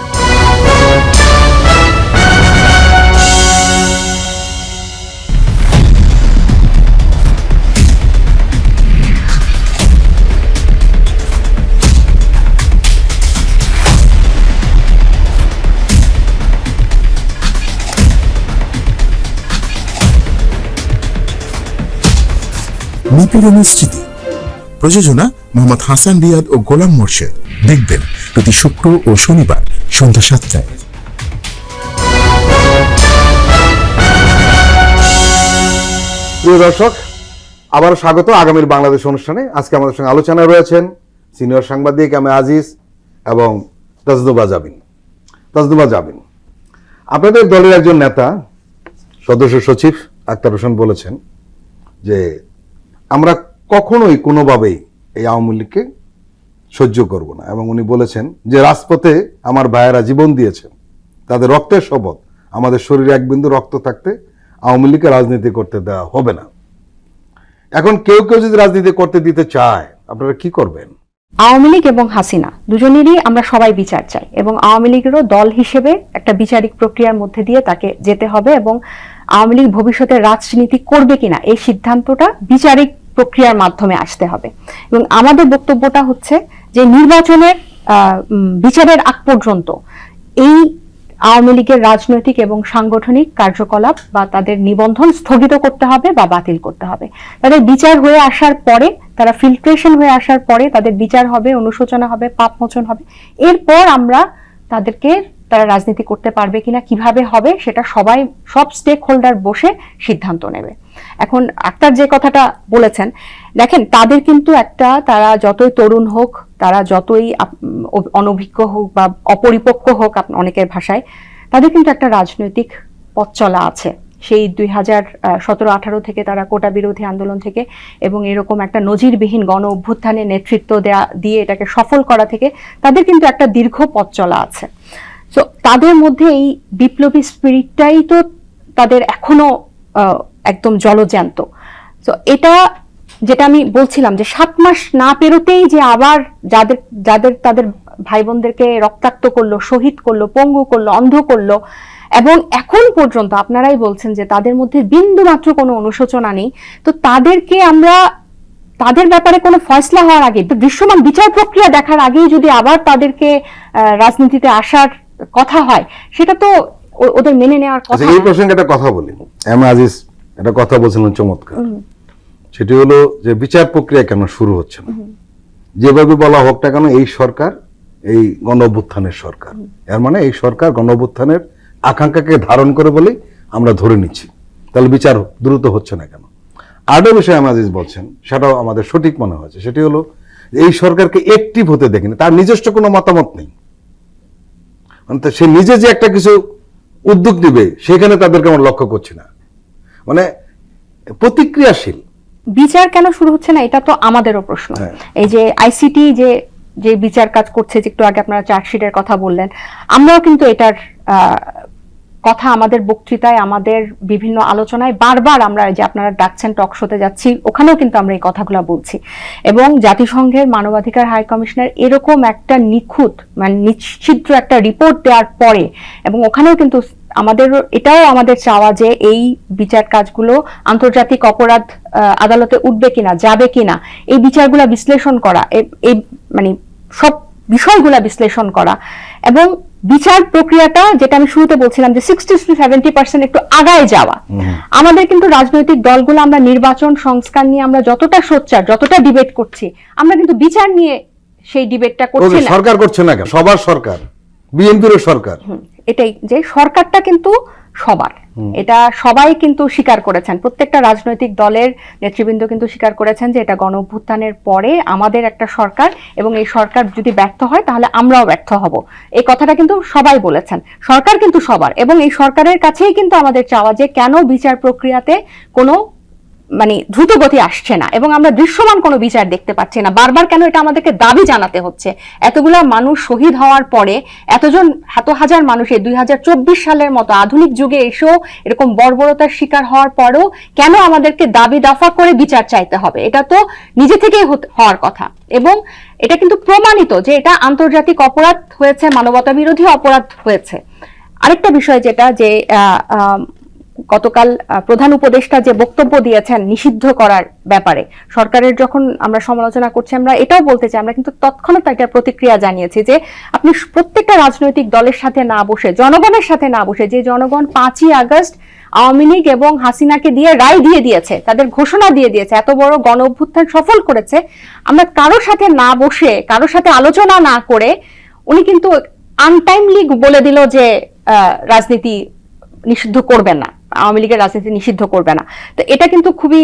নিপীড়নের স্মৃতি, প্রযোজনা মোহাম্মদ হাসান রিয়াদ ও গোলাম মোর্শেদ। দেখবেন প্রতি শুক্র ও শনিবার সন্ধ্যা 7টায়। প্রিয় দর্শক, আবারও স্বাগত আগামীর বাংলাদেশ অনুষ্ঠানে। আজকে আমাদের সঙ্গে আলোচনায় রয়েছেন সিনিয়র সাংবাদিক এম এ আজিজ এবং তাজনুবা জাবিন। আপনাদের দলের একজন নেতা, সদস্য সচিব আক্তার হোসেন বলেছেন যে আমরা কখনোই কোনোভাবেই এই আওয়ামী লীগকে সহ্য করব না, এবং উনি বলেছেন যে রাজপথে আমার ভাইয়েরা জীবন দিয়েছেন, তাদের রক্তের শপথ, আমাদের শরীরে এক বিন্দু রক্ত থাকতে আওয়ামী লীগকে রাজনীতি করতে দেওয়া হবে না। এখন কেউ কেউ যদি রাজনীতি করতে দিতে চায়, আপনারা কি করবেন? আওয়ামী লীগ এবং হাসিনা দুজনেরই আমরা সবাই বিচার চাই, এবং আওয়ামী লীগেরও দল হিসেবে একটা বিচারিক প্রক্রিয়ার মধ্যে দিয়ে তাকে যেতে হবে, এবং আওয়ামী লীগ ভবিষ্যতে রাজনীতি করবে কিনা এই সিদ্ধান্তটা বিচারিক প্রক্রিয়ার মাধ্যমে আসতে হবে। এবং আমাদের বক্তব্যটা হচ্ছে যে নির্বাচনের বিচারের আগ পর্যন্ত এই আওয়ামী লীগের রাজনৈতিক এবং সাংগঠনিক কার্যকলাপ বা তাদের নিবন্ধন স্থগিত করতে হবে বা বাতিল করতে হবে। তাদের বিচার হয়ে আসার পরে, তারা ফিল্ট্রেশন হয়ে আসার পরে তাদের বিচার হবে, অনুশোচনা হবে, পাপমোচন হবে। এরপর আমরা তারা রাজনীতি করতে পারবে কিনা, কিভাবে হবে, সেটা সব স্টেক হোল্ডার বসে সিদ্ধান্ত নেবে। এখন আক্তার যে কথাটা বলেছেন, দেখেন তাদের কিন্তু তারা যতই তরুণ হোক, তারা যতই অনভিজ্ঞ হোক বা অপরিপক্ক হোক অনেকের ভাষায়, তাদের কিন্তু একটা রাজনৈতিক পথ চলা আছে। সেই 2017-18 থেকে তারা কোটা বিরোধী আন্দোলন থেকে এবং এরকম একটা নজিরবিহীন গণ অভ্যুত্থানে নেতৃত্ব দিয়ে এটাকে সফল করা থেকে তাদের কিন্তু একটা দীর্ঘ পথ চলা আছে। তো তাদের মধ্যে এই বিপ্লবী স্পিরিটটাই তো তাদের এখনো একদম জলজ্যান্ত। তো এটা যেটা আমি বলছিলাম যে 7 মাস না পেরোতেই যে আবার তাদের ভাই বোনদেরকে রক্তাক্ত করলো, শহীদ করলো, পঙ্গু করলো, অন্ধ করলো, এবং এখন পর্যন্ত আপনারাই বলছেন যে তাদের মধ্যে বিন্দু মাত্র কোনো অনুশোচনা নেই। তো তাদের ব্যাপারে কোনো ফয়সলা হওয়ার আগে, দৃশ্যমান বিচার প্রক্রিয়া দেখার আগেই যদি আবার তাদেরকে রাজনীতিতে আসার কথা হয়, সেটা তো ওদের মেনে নেওয়ার কথা। এই প্রসঙ্গে একটা কথা বলি, এম আজিজ একটা কথা বলছিলেন চমৎকার, সেটি হলো যে বিচার প্রক্রিয়া কেন শুরু হচ্ছে না। যেভাবে বলা হোক না কেন, এই সরকার এই গণ অভ্যুত্থানের সরকার, এর মানে এই সরকার গণ অভ্যুত্থানের আকাঙ্ক্ষাকে ধারণ করে বলেই আমরা ধরে নিচ্ছি। তাহলে বিচার দ্রুত হচ্ছে না কেন? আরও বিষয় এম আজিজ বলছেন, সেটাও আমাদের সঠিক মনে হয়েছে, সেটি হলো এই সরকারকে অ্যাক্টিভ হতে দেখিনি, তার নিজস্ব কোনো মতামত নেই। মানে সে নিজে যে একটা কিছু উদ্যোগ নিবে, সেখানে তাদেরকে আমরা লক্ষ্য করছি না, মানে প্রতিক্রিয়াশীল। বিচার কেন শুরু হচ্ছে না, এটা তো আমাদেরও প্রশ্ন। এই যে আইসিটি যে বিচার কাজ করছে, যে একটু আগে আপনারা চার্জশিটের কথা বললেন, আমরাও কিন্তু এটার কথা আমাদের বক্তৃতায়, আমাদের বিভিন্ন আলোচনায় বারবার আমরা, যে আপনারা ডাকছেন টক শোতে যাচ্ছি, ওখানেও কিন্তু আমরা এই কথাগুলো বলছি। এবং জাতিসংঘের মানবাধিকার হাই কমিশনার এরকম একটা নিখুঁত, মানে নিশ্চিদ্র একটা রিপোর্ট দেওয়ার পরে, এবং ওখানেও কিন্তু এটাও আমাদের চাওয়া যে এই বিচার কাজগুলো আন্তর্জাতিক অপরাধ আদালতে উঠবে কিনা, যাবে কিনা, এই বিচারগুলা বিশ্লেষণ করা, এই মানে সব বিষয়গুলা বিশ্লেষণ করা, এবং বিচার প্রক্রিয়াটা, যেটা আমি শুরুতে বলছিলাম যে 60-70% একটু আগায় যাওয়া। আমাদের কিন্তু রাজনৈতিক দলগুলো, আমরা নির্বাচন সংস্কার নিয়ে আমরা যতটা সোচ্চার, যতটা ডিবেট করছি, আমরা কিন্তু বিচার নিয়ে সেই ডিবেটটা করছি না। সরকার করছে না কেন? সবার সরকার, বিএনপির সরকার। এটাই, যে সরকারটা কিন্তু সবার। এটা সবাই কিন্তু স্বীকার করেছেন, প্রত্যেকটা রাজনৈতিক দলের নেতৃবৃন্দ কিন্তু স্বীকার করেছেন যে এটা গণ অভ্যুত্থানের পরে আমাদের একটা সরকার, এবং এই সরকার যদি ব্যর্থ হয় তাহলে আমরাও ব্যর্থ হব। এই কথাটা কিন্তু সবাই বলেছেন। সরকার কিন্তু সবার, এবং এই সরকারের কাছেই কিন্তু আমাদের চাওয়া যে কেন বিচার প্রক্রিয়াতে কোনো মানে দ্রুত গতি আসছে না, এবং আমরা দৃশ্যমান কোনো বিচার দেখতে পাচ্ছি না। বারবার কেন এটা আমাদেরকে দাবি জানাতে হচ্ছে? এতগুলা মানুষ শহীদ হওয়ার পরে, এত হাজার মানুষ এই 2024 সালের মতো আধুনিক যুগে এসেও এরকম বর্বরতার শিকার হওয়ার পরেও কেন আমাদেরকে দাবি দফা করে বিচার চাইতে হবে? এটা তো নিজে থেকেই হওয়ার কথা, এবং এটা কিন্তু প্রমাণিত যে এটা আন্তর্জাতিক অপরাধ হয়েছে, মানবতা বিরোধী অপরাধ হয়েছে। আরেকটা বিষয় যেটা যে গতকাল প্রধান উপদেষ্টা যে বক্তব্য দিয়েছেন নিষিদ্ধ করার ব্যাপারে, সরকারের যখন আমরা সমালোচনা করছি, আমরা এটাও বলতে চাই, আমরা কিন্তু তৎক্ষণাৎ একটা প্রতিক্রিয়া জানিয়েছি যে আপনি প্রত্যেকটা রাজনৈতিক দলের সাথে না বসে, জনগণের সাথে না বসে, যে জনগণ 5ই আগস্ট আওয়ামী লীগ এবং হাসিনাকে দিয়ে রায় দিয়ে দিয়েছে, তাদের ঘোষণা দিয়ে দিয়েছে, এত বড় গণ অভ্যুত্থান সফল করেছে, আমরা কারোর সাথে না বসে, কারোর সাথে আলোচনা না করে, উনি কিন্তু আনটাইমলি বলে দিল যে রাজনীতি নিষিদ্ধ করবেন না, আওয়ামী লীগের রাজনীতি নিষিদ্ধ করবে না। তো এটা কিন্তু খুবই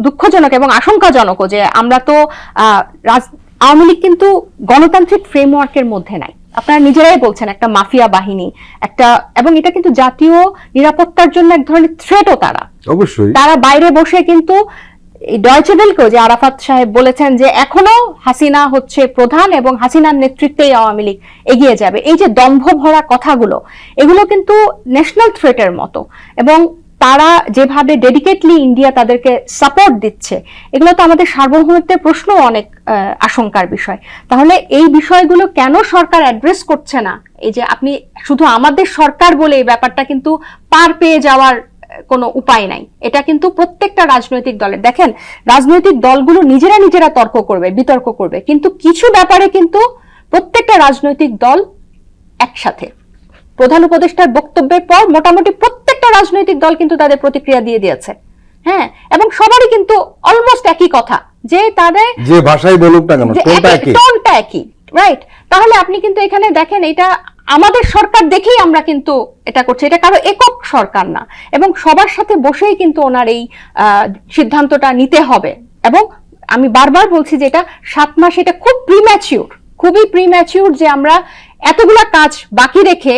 দুঃখজনক এবং আশঙ্কাজনক যে আমরা তো আওয়ামী লীগ কিন্তু গণতান্ত্রিক ফ্রেমওয়ার্কের মধ্যে নাই। আপনারা নিজেরাই বলছেন একটা মাফিয়া বাহিনী, এবং এটা কিন্তু জাতীয় নিরাপত্তার জন্য এক ধরনের থ্রেটও তারা। অবশ্যই তারা বাইরে বসে কিন্তু ডয়চে ভেলকেও যে আরাফাত সাহেব বলেছেন যে এখনো হাসিনা হচ্ছে প্রধান এবং হাসিনার নেতৃত্বেই আওয়ামী লীগ এগিয়ে যাবে। এই যে দম্ভ ভরা কথাগুলো, এগুলো কিন্তু ন্যাশনাল থ্রেটের মতো, এবং তারা যেভাবে ডেডিকেটলি ইন্ডিয়া তাদেরকে সাপোর্ট দিচ্ছে, এগুলো তো আমাদের সার্বভৌমত্বের প্রশ্ন অনেক আশঙ্কার বিষয়। তাহলে এই বিষয়গুলো কেন সরকার অ্যাড্রেস করছে না? এই যে আপনি শুধু আমাদের সরকার বলে এই ব্যাপারটা কিন্তু পার পেয়ে যাওয়ার কোনো উপায় নাই। এটা কিন্তু প্রত্যেকটা রাজনৈতিক দলের, দেখেন রাজনৈতিক দলগুলো নিজেরা তর্ক করবে, বিতর্ক করবে, কিন্তু কিছু ব্যাপারে কিন্তু প্রত্যেকটা রাজনৈতিক দল একসাথে। প্রধান উপদেষ্টার বক্তব্যের পর মোটামুটি প্রত্যেকটা রাজনৈতিক দল কিন্তু তাদের প্রতিক্রিয়া দিয়ে দিয়েছে, হ্যাঁ, এবং সবারই কিন্তু অলমোস্ট একই কথা, যে তাদের যে ভাষায় বলুক না কেন টোনটা একই, রাইট? তাহলে আপনি কিন্তু এখানে দেখেন এটা আমাদের সরকার দেখেই আমরা কিন্তু এটা করছি, এটা কারো একক সরকার না, এবং সবার সাথে বসেই কিন্তু ওনার এই সিদ্ধান্তটা নিতে হবে। এবং আমি বারবার বলছি যে এটা 7 মাস, এটা খুবই প্রিম্যাচিউর যে আমরা এতগুলা কাজ বাকি রেখে,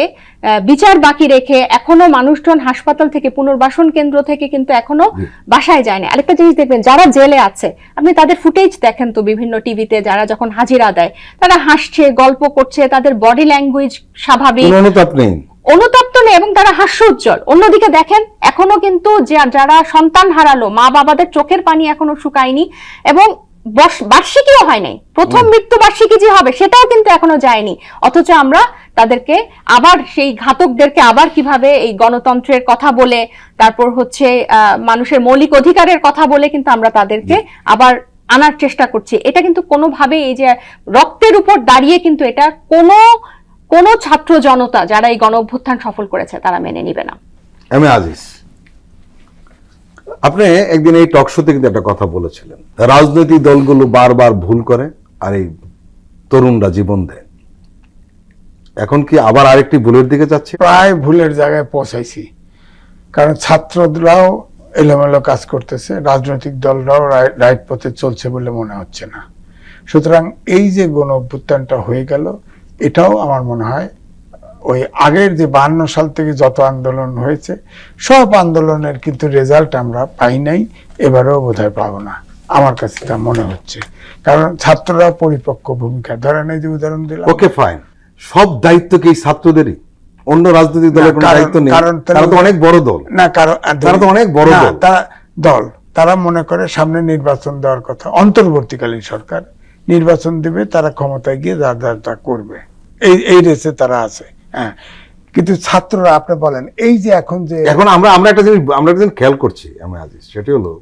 বিচার বাকি রেখে, এখনো মানুষজন হাসপাতাল থেকে, পুনর্বাসন কেন্দ্র থেকে কিন্তু এখনো বাসায় যায়নি। আরেকটা জিনিস দেখবেন, যারা জেলে আছে আপনি তাদের ফুটেজ দেখেন তো বিভিন্ন টিভিতে, যারা যখন হাজিরা দেয় তারা হাসছে, গল্প করছে, তাদের বডি ল্যাঙ্গুয়েজ স্বাভাবিক, অনুতপ্ত নেই, এবং তারা হাস্যোজ্জ্বল। অন্যদিকে দেখেন এখনো কিন্তু যারা সন্তান হারালো, মা বাবাদের চোখের পানি এখনো শুকায়নি, এবং বার্ষিকীও হয় নাই, প্রথম মৃত্যু বার্ষিকী যে হবে সেটাও কিন্তু এখনো যায়নি, অথচ আমরা তাদেরকে আবার সেই ঘাতকদেরকে আবার কিভাবে এই গণতন্ত্রের কথা বলে, তারপর হচ্ছে মানুষের মৌলিক অধিকারের কথা বলে কিন্তু আমরা তাদেরকে আবার আনার চেষ্টা করছি। এটা কিন্তু কোনোভাবে এই যে রক্তের উপর দাঁড়িয়ে কিন্তু এটা কোনো ছাত্র জনতা যারা এই গণ অভ্যুত্থান সফল করেছে তারা মেনে নিবে না। আমি আজিজ, আপনি একদিন এই টক শোতে কিন্তু একটা কথা বলেছিলেন, রাজনৈতিক দলগুলো বারবার ভুল করে আর এই তরুণরা জীবন দেয়। এখন কি আবার আরেকটি ভুলের দিকে যাচ্ছে? প্রায় ভুলের জায়গায় পৌঁছাইছি, কারণ ছাত্ররাও এলোমেলো কাজ করতেছে, রাজনৈতিক দলরাও রাইট পথে চলছে বলে মনে হচ্ছে না। সুতরাং এই যে গণ অভ্যুত্থানটা হয়ে গেল, এটাও আমার মনে হয় ওই আগের যে 52 সাল থেকে যত আন্দোলন হয়েছে সব আন্দোলনের কিন্তু রেজাল্ট আমরা পাই নাই, এবারেও বোধহয় পাবো না, আমার কাছে তা মনে হচ্ছে। কারণ ছাত্ররা পরিপক্ক ভূমিকা, ধরেন এই যে উদাহরণ দিলাম, ওকে ফাইন, সব দায়িত্ব কি ছাত্রদেরই? অন্য রাজনৈতিক দলের কোনো দায়িত্ব নেই? তারা তো অনেক বড় দল না, কারণ তারা তো অনেক বড় দল, তারা মনে করে সামনে নির্বাচন দেওয়ার কথা, অন্তর্বর্তীকালীন সরকার নির্বাচন দিবে, তারা ক্ষমতায় গিয়ে যা করবে, এই রেসে তারা আছে। হ্যাঁ, কিন্তু ছাত্ররা আপনি বলেন এই যে এখন আমরা একটা জিনিস খেয়াল করছি, আমি আজিজ, সেটি হলো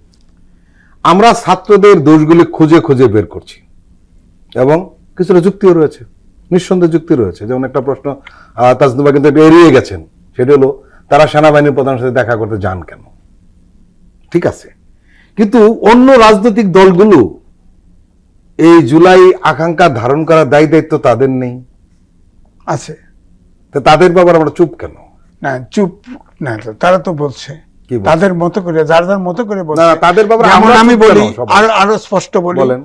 আমরা ছাত্রদের দোষগুলি খুঁজে খুঁজে বের করছি, এবং কিছুটা যুক্তিও রয়েছে, নিঃসন্দেহে যুক্তি রয়েছে। যেমন একটা প্রশ্ন তাজনুবা কিন্তু এড়িয়ে গেছেন, সেটি হলো তারা সেনাবাহিনীর প্রধানের সাথে দেখা করতে যান কেন? ঠিক আছে, কিন্তু অন্য রাজনৈতিক দলগুলো এই জুলাই আকাঙ্ক্ষা ধারণ করার দায়িত্ব তাদের নেই? আছে। তাদের ব্যাপারে আমরা চুপ কেন? না, চুপ না তো তারা তো বলছে কি বলছে? তাদের মতো করে যার যার মতো করে বলছে। না, তাদের ব্যাপারে যেমন আমরা আমি চুপ বলি, কেন সবাই? আরো স্পষ্ট বলি, বলেন।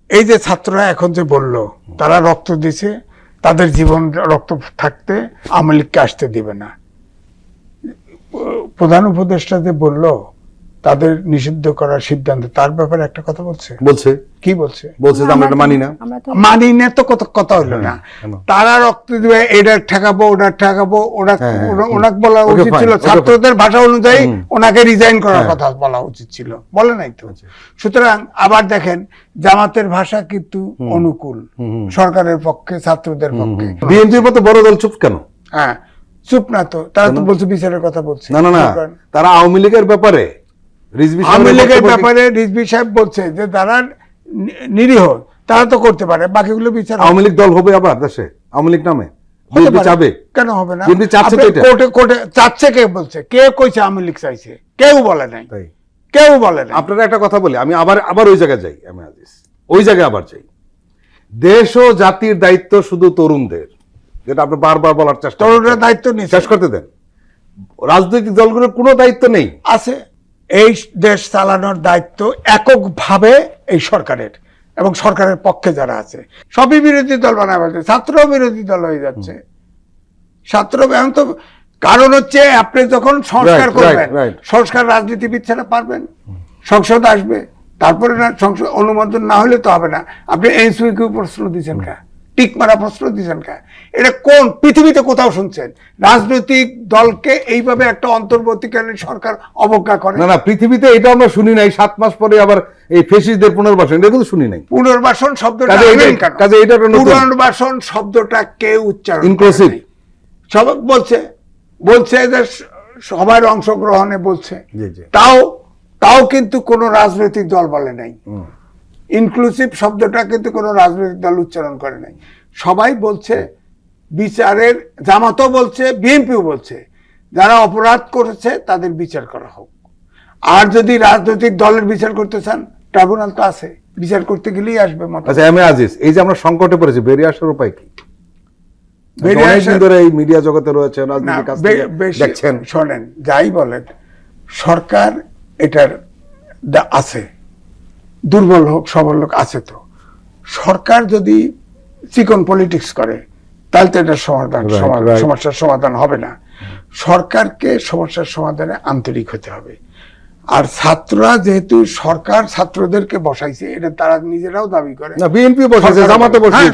এই যে ছাত্ররা এখন যে বলল তারা রক্ত দিছে, তাদের জীবন রক্ত থাকতে আওয়ামী লীগকে আসতে দিবে না, প্রধান উপদেষ্টা যে বলল তাদের নিষিদ্ধ করার সিদ্ধান্ত, তার ব্যাপারে একটা কথা বলছে। বলছে কি বলছে? বলছে যে আমরা এটা মানি না। আমরা তো মানি না তো কত কথা হলো না। কেন? তারা রক্ত দিবে, এটা ঠেকাবো ওটা ঠেকাবো, হ্যাঁ, ওনাকে বলা Okay, উচিত fine, ছিল okay, ছাত্রদের ভাষা অনুযায়ী ওনাকে রিজাইন করার হ্যাঁ। কথা বলা উচিত ছিল, বলে নাই তো। আচ্ছা। সুতরাং আবার দেখেন জামাতের ভাষা কিন্তু অনুকূল সরকারের পক্ষে, ছাত্রদের পক্ষে। বিএনপির মতো বড় দল চুপ কেন? হ্যাঁ, চুপ না তো, তারা তো বলছে বিচারের কথা বলছে। না না না, তারা আওয়ামী লীগের ব্যাপারে রিজভী সাহেবের আওয়ামী লীগের বক্তব্য কি- ব্যাপারে রিজভী সাহেব বলছে যে যারা নিরীহ তারা তো করতে পারে, বাকিগুলো বিচার হবে। আওয়ামী লীগ দল হবে আবার দেশে আওয়ামী লীগ নামে? হতে বিএনপি পারে। চাবে? কেন হবে না? বিএনপি চাচ্ছে তো আপনি এটা। কোর্টে চাচ্ছে, কে বলছে? কে কইছে আওয়ামী লীগ চাইছে? কেউ বলে নাই, তাই কেউ বলে নাই। আপনারা একটা কথা বলি, আমি আবার ওই জায়গায় যাই, আমি আজিজ ওই জায়গায় আবার যাই। দেশ ও জাতির দায়িত্ব শুধু তরুণদের, যেটা আপনি বারবার বলার চেষ্টা তরুণরা করছেন। দায়িত্ব নিচ্ছে। শেষ করতে দেন। রাজনৈতিক দলগুলোর কোনো দায়িত্ব নেই। আছে, এই দেশ চালানোর দায়িত্ব এককভাবে এই সরকারের, এবং সরকারের পক্ষে যারা আছে সবই বিরোধী দল বানায় ফেলছে, ছাত্র বিরোধী দল হয়ে যাচ্ছে। ছাত্র এখন তো, কারণ হচ্ছে আপনি যখন সংস্কার Right, করবেন, right. সংস্কার রাজনীতিবিদ ছাড়া পারবেন? সংসদ আসবে, তারপরে না সংসদ অনুমোদন না হলে তো হবে না। আপনি এনসিকে প্রশ্ন দিচ্ছেন কা, টিক মারা প্রশ্ন দিচ্ছেন কা? এটা কোন পৃথিবীতে কোথাও শুনছেন রাজনৈতিক দলকে এইভাবে একটা অন্তর্বর্তীকালীন সরকার অবজ্ঞা করে? না না, পৃথিবীতে এটা আমরা শুনি নাই। 7 মাস পরে আবার এই ফেসিস্টদের পুনর্বাসন, এটা কিন্তু শুনি নাই। পুনর্বাসন শব্দটা কাজে আনলেন এটা- কেন? কাজে এটা একটা নতুন। পুনর্বাসন শব্দটা কেউ উচ্চারণ Inclusive. করে নাই। সব বলছে যে সবার অংশগ্রহণে বলছে, জি, জি। তাও কিন্তু কোন রাজনৈতিক দল বলে নাই। ইনক্লুসিভ শব্দটা কিন্তু কোন রাজনৈতিক দল উচ্চারণ করে নাই। সবাই বলছে বিচারের, জামাতও বলছে, বিএনপিও বলছে যারা অপরাধ করেছে তাদের বিচার করা হোক। আর যদি রাজনৈতিক দলের বিচার করতে চান, ট্রাইব্যুনাল তো আছে, বিচার করতে গেলেই আসবে মত। আচ্ছা এম এ আজিজ, এই যে আমরা সংকটে পড়েছি, বেরিয়ে আসার উপায় কি? বেরিয়ে অনেকদিন আসার- ধরে এই মিডিয়া জগতে রয়েছে, না, রাজনীতির কাছ থেকে বেশি- দেখছেন। শোনেন, যাই বলেন, সরকার এটার আছে, দুর্বল হোক সবল হোক আছে। তো সরকার যদি চিকন পলিটিক্স করে তাহলে তো এটার Right. সমস্যার সমাধান হবে না। সরকারকে সমস্যার সমাধানে আন্তরিক হতে হবে। আর ছাত্ররা যেহেতু সরকার ছাত্রদেরকে বসাইছে, এটা তারা নিজেরাও দাবি করে, না বিএনপি বসেছে, সরকার- জামাতে বসেছে, হ্যাঁ,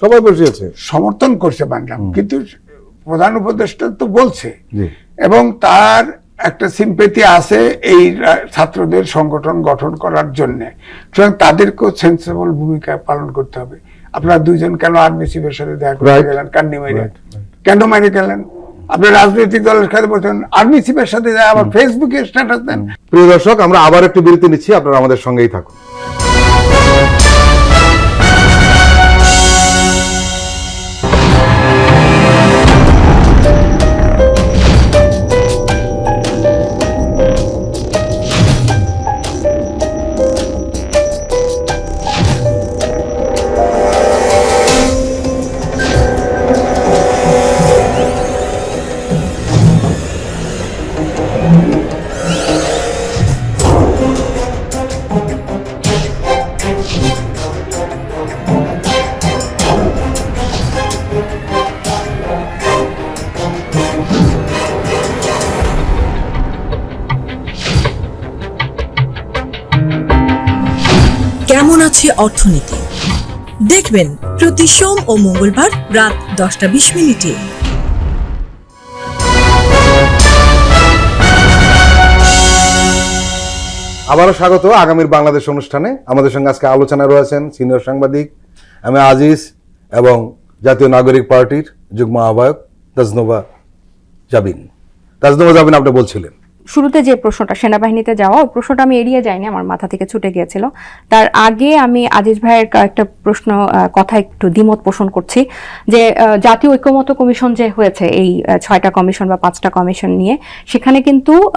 সবাই বসিয়েছে। সমর্থন করছে মানলাম, কিন্তু প্রধান উপদেষ্টা তো বলছে, জি। এবং তার একটা সিম্পেথি আছে এই ছাত্রদের সংগঠন গঠন করার জন্য। সুতরাং তাদেরকেও সেন্সেবল ভূমিকা পালন করতে হবে। আপনারা দুইজন কেন আর্মি চিফের সাথে দেখা করতে Right. গেলেন? কান্নি মাইরে Right, কেন মাইরে গেলেন? আপনি রাজনৈতিক দলের সাথে বলছেন, আর্মি চিফের সাথে যায় আবার ফেসবুকে স্ট্যাটাস দেন। প্রিয় দর্শক, আমরা আবার একটু বিরতি নিচ্ছি, আপনারা আমাদের সঙ্গেই থাকুন। কেমন আছে অর্থনীতি দেখবেন প্রতি সোম ও মঙ্গলবার রাত 10:20 আবারও স্বাগত আগামীর বাংলাদেশ অনুষ্ঠানে। আমাদের সঙ্গে আজকে আলোচনায় রয়েছেন সিনিয়র সাংবাদিক এম এ আজিজ এবং জাতীয় নাগরিক পার্টির যুগ্ম আহ্বায়ক তাজনোভা জাবিন। তাজনোভা জাবিন, আপনি বলছিলেন শুরুতে যে প্রশ্নটা সেনাবাহিনীতে যাওয়া, ওই প্রশ্নটা আমি এড়িয়ে যাইনি, আমার মাথা থেকে ছুটে গিয়েছিল। তার আগে আমি আজিজ ভাইয়ের একটা প্রশ্ন কথা একটু দ্বিমত পোষণ করছি, যে জাতীয় ঐক্যমত্য কমিশন যে হয়েছে এই 6টা কমিশন বা 5টা কমিশন নিয়ে, সেখানে কিন্তু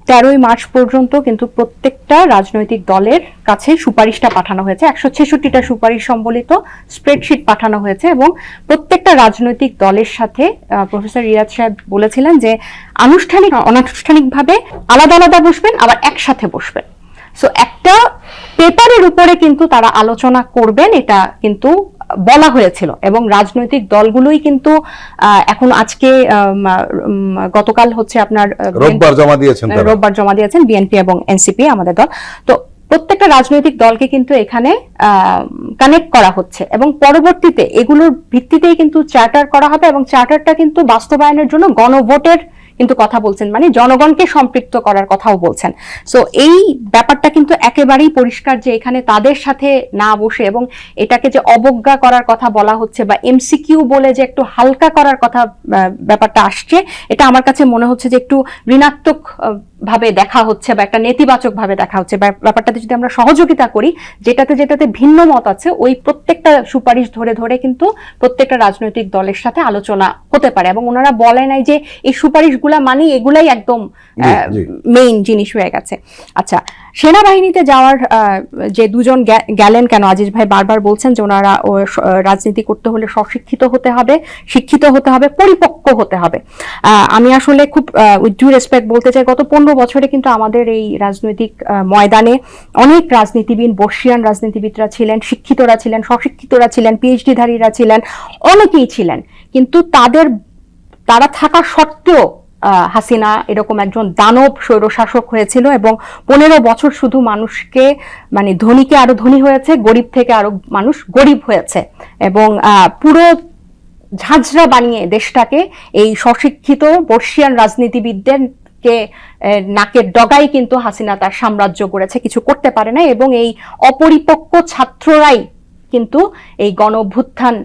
13ই মার্চ পর্যন্ত কিন্তু প্রত্যেকটা রাজনৈতিক দলের কাছে সুপারিশটা পাঠানো হয়েছে, 166টা সুপারিশ সম্বলিত স্প্রেডশিট পাঠানো হয়েছে, এবং প্রত্যেকটা রাজনৈতিক দলের সাথে প্রফেসর রিয়াদ সাহেব বলেছিলেন যে আনুষ্ঠানিক অনানুষ্ঠানিকভাবে আলাদা আলাদা বসবেন, আবার একসাথে বসবেন। সো একটা পেপারের উপরে কিন্তু তারা আলোচনা করবেন, এটা কিন্তু বলা হয়েছিল। এবং রাজনৈতিক দলগুলোই কিন্তু এখন আজকে গতকাল হচ্ছে আপনার রোববার জমা দিয়েছেন বিএনপি এবং এনসিপি আমাদের দল। তো প্রত্যেকটা রাজনৈতিক দলকে কিন্তু এখানে কানেক্ট করা হচ্ছে, এবং পরবর্তীতে এগুলোর ভিত্তিতেই কিন্তু চার্টার করা হবে, এবং চার্টারটা কিন্তু বাস্তবায়নের জন্য গণভোটের কিন্তু কথা বলছেন, মানে জনগণকে সম্পৃক্ত করার কথাও বলছেন। সো এই ব্যাপারটা কিন্তু একেবারেই পরিষ্কার যে এখানে তাদের সাথে না বসে, এবং এটাকে যে অবজ্ঞা করার কথা বলা হচ্ছে বা এমসিকিউ বলে যে একটু হালকা করার কথা ব্যাপারটা আসছে, এটা আমার কাছে মনে হচ্ছে যে একটু ঋণাত্মক ভাবে দেখা হচ্ছে বা একটা নেতিবাচক ভাবে দেখা হচ্ছে। ব্যাপারটাতে যদি আমরা সহযোগিতা করি, যেটাতে ভিন্ন মত আছে, ওই প্রত্যেকটা সুপারিশ ধরে ধরে কিন্তু প্রত্যেকটা রাজনৈতিক দলের সাথে আলোচনা হতে পারে। এবং ওনারা বলে নাই যে এই সুপারিশগুলা মানে এগুলাই একদম মেইন জিনিস হয়ে গেছে। আচ্ছা, সেনাবাহিনীতে যাওয়ার যে দুজন গেলেন কেন, আজিজ ভাই বারবার বলছেন যে ওনারা রাজনীতি করতে হলে স্বশিক্ষিত হতে হবে, শিক্ষিত হতে হবে, পরিপক্ক হতে হবে। আমি আসলে খুব উইথ ডিউ রেসপেক্ট বলতে চাই, গত 15 বছরে কিন্তু আমাদের এই রাজনৈতিক ময়দানে অনেক রাজনীতিবিদ, বর্ষিয়ান রাজনীতিবিদরা ছিলেন, শিক্ষিতরা ছিলেন, স্বশিক্ষিতরা ছিলেন, পিএইচডি ধারীরা ছিলেন, অনেকেই ছিলেন। কিন্তু তারা থাকা সত্ত্বেও হাসিনা এরকম একজন দানব স্বৈরশাসক হয়েছিল, এবং 15 বছর শুধু মানুষকে, মানে ধনীকে আরো ধনী হয়েছে, গরিব থেকে আরো মানুষ গরিব হয়েছে, এবং পুরো ঝাঁঝরা বানিয়ে দেশটাকে এই স্বশিক্ষিত বর্ষিয়ান রাজনীতিবিদদের নাকের ডগাই কিন্তু হাসিনা তার সাম্রাজ্য করেছে, কিছু করতে পারে না। এবং এই অপরিপক্ক ছাত্ররাই কিন্তু এই গণ অভ্যুত্থান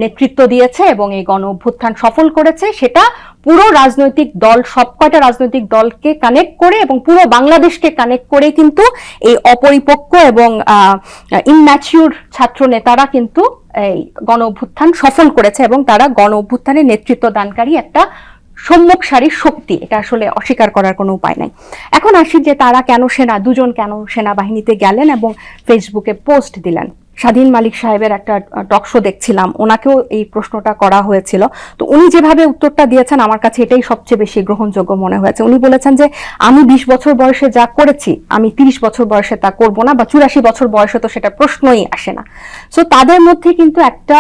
নেতৃত্ব দিয়েছে এবং এই গণ অভ্যুত্থান সফল করেছে। সেটা পুরো রাজনৈতিক দল, সবকটা রাজনৈতিক দলকে কানেক্ট করে এবং পুরো বাংলাদেশকে কানেক্ট করে কিন্তু এই অপরিপক্ক এবং ইনম্যাচিউর ছাত্র নেতারা কিন্তু এই গণ অভ্যুত্থান সফল করেছে, এবং তারা গণ অভ্যুত্থানের নেতৃত্ব দানকারী একটা সম্মুখ সারির শক্তি, এটা আসলে অস্বীকার করার কোনো উপায় নাই। এখন আসি যে তারা কেন দুজন কেন সেনাবাহিনীতে গেলেন এবং ফেসবুকে পোস্ট দিলেন। স্বাধীন মালিক সাহেবের একটা টক শো দেখছিলাম, ওনাকেও এই প্রশ্নটা করা হয়েছিল। তো উনি যেভাবে উত্তরটা দিয়েছেন আমার কাছে এটাই সবচেয়ে বেশি গ্রহণযোগ্য মনে হয়েছে। উনি বলেছেন যে আমি 20 বছর বয়সে যা করেছি আমি 30 বছর বয়সে তা করব না, বা 84 বছর বয়সে তো সেটা প্রশ্নই আসে না। সো তাদের মধ্যে কিন্তু একটা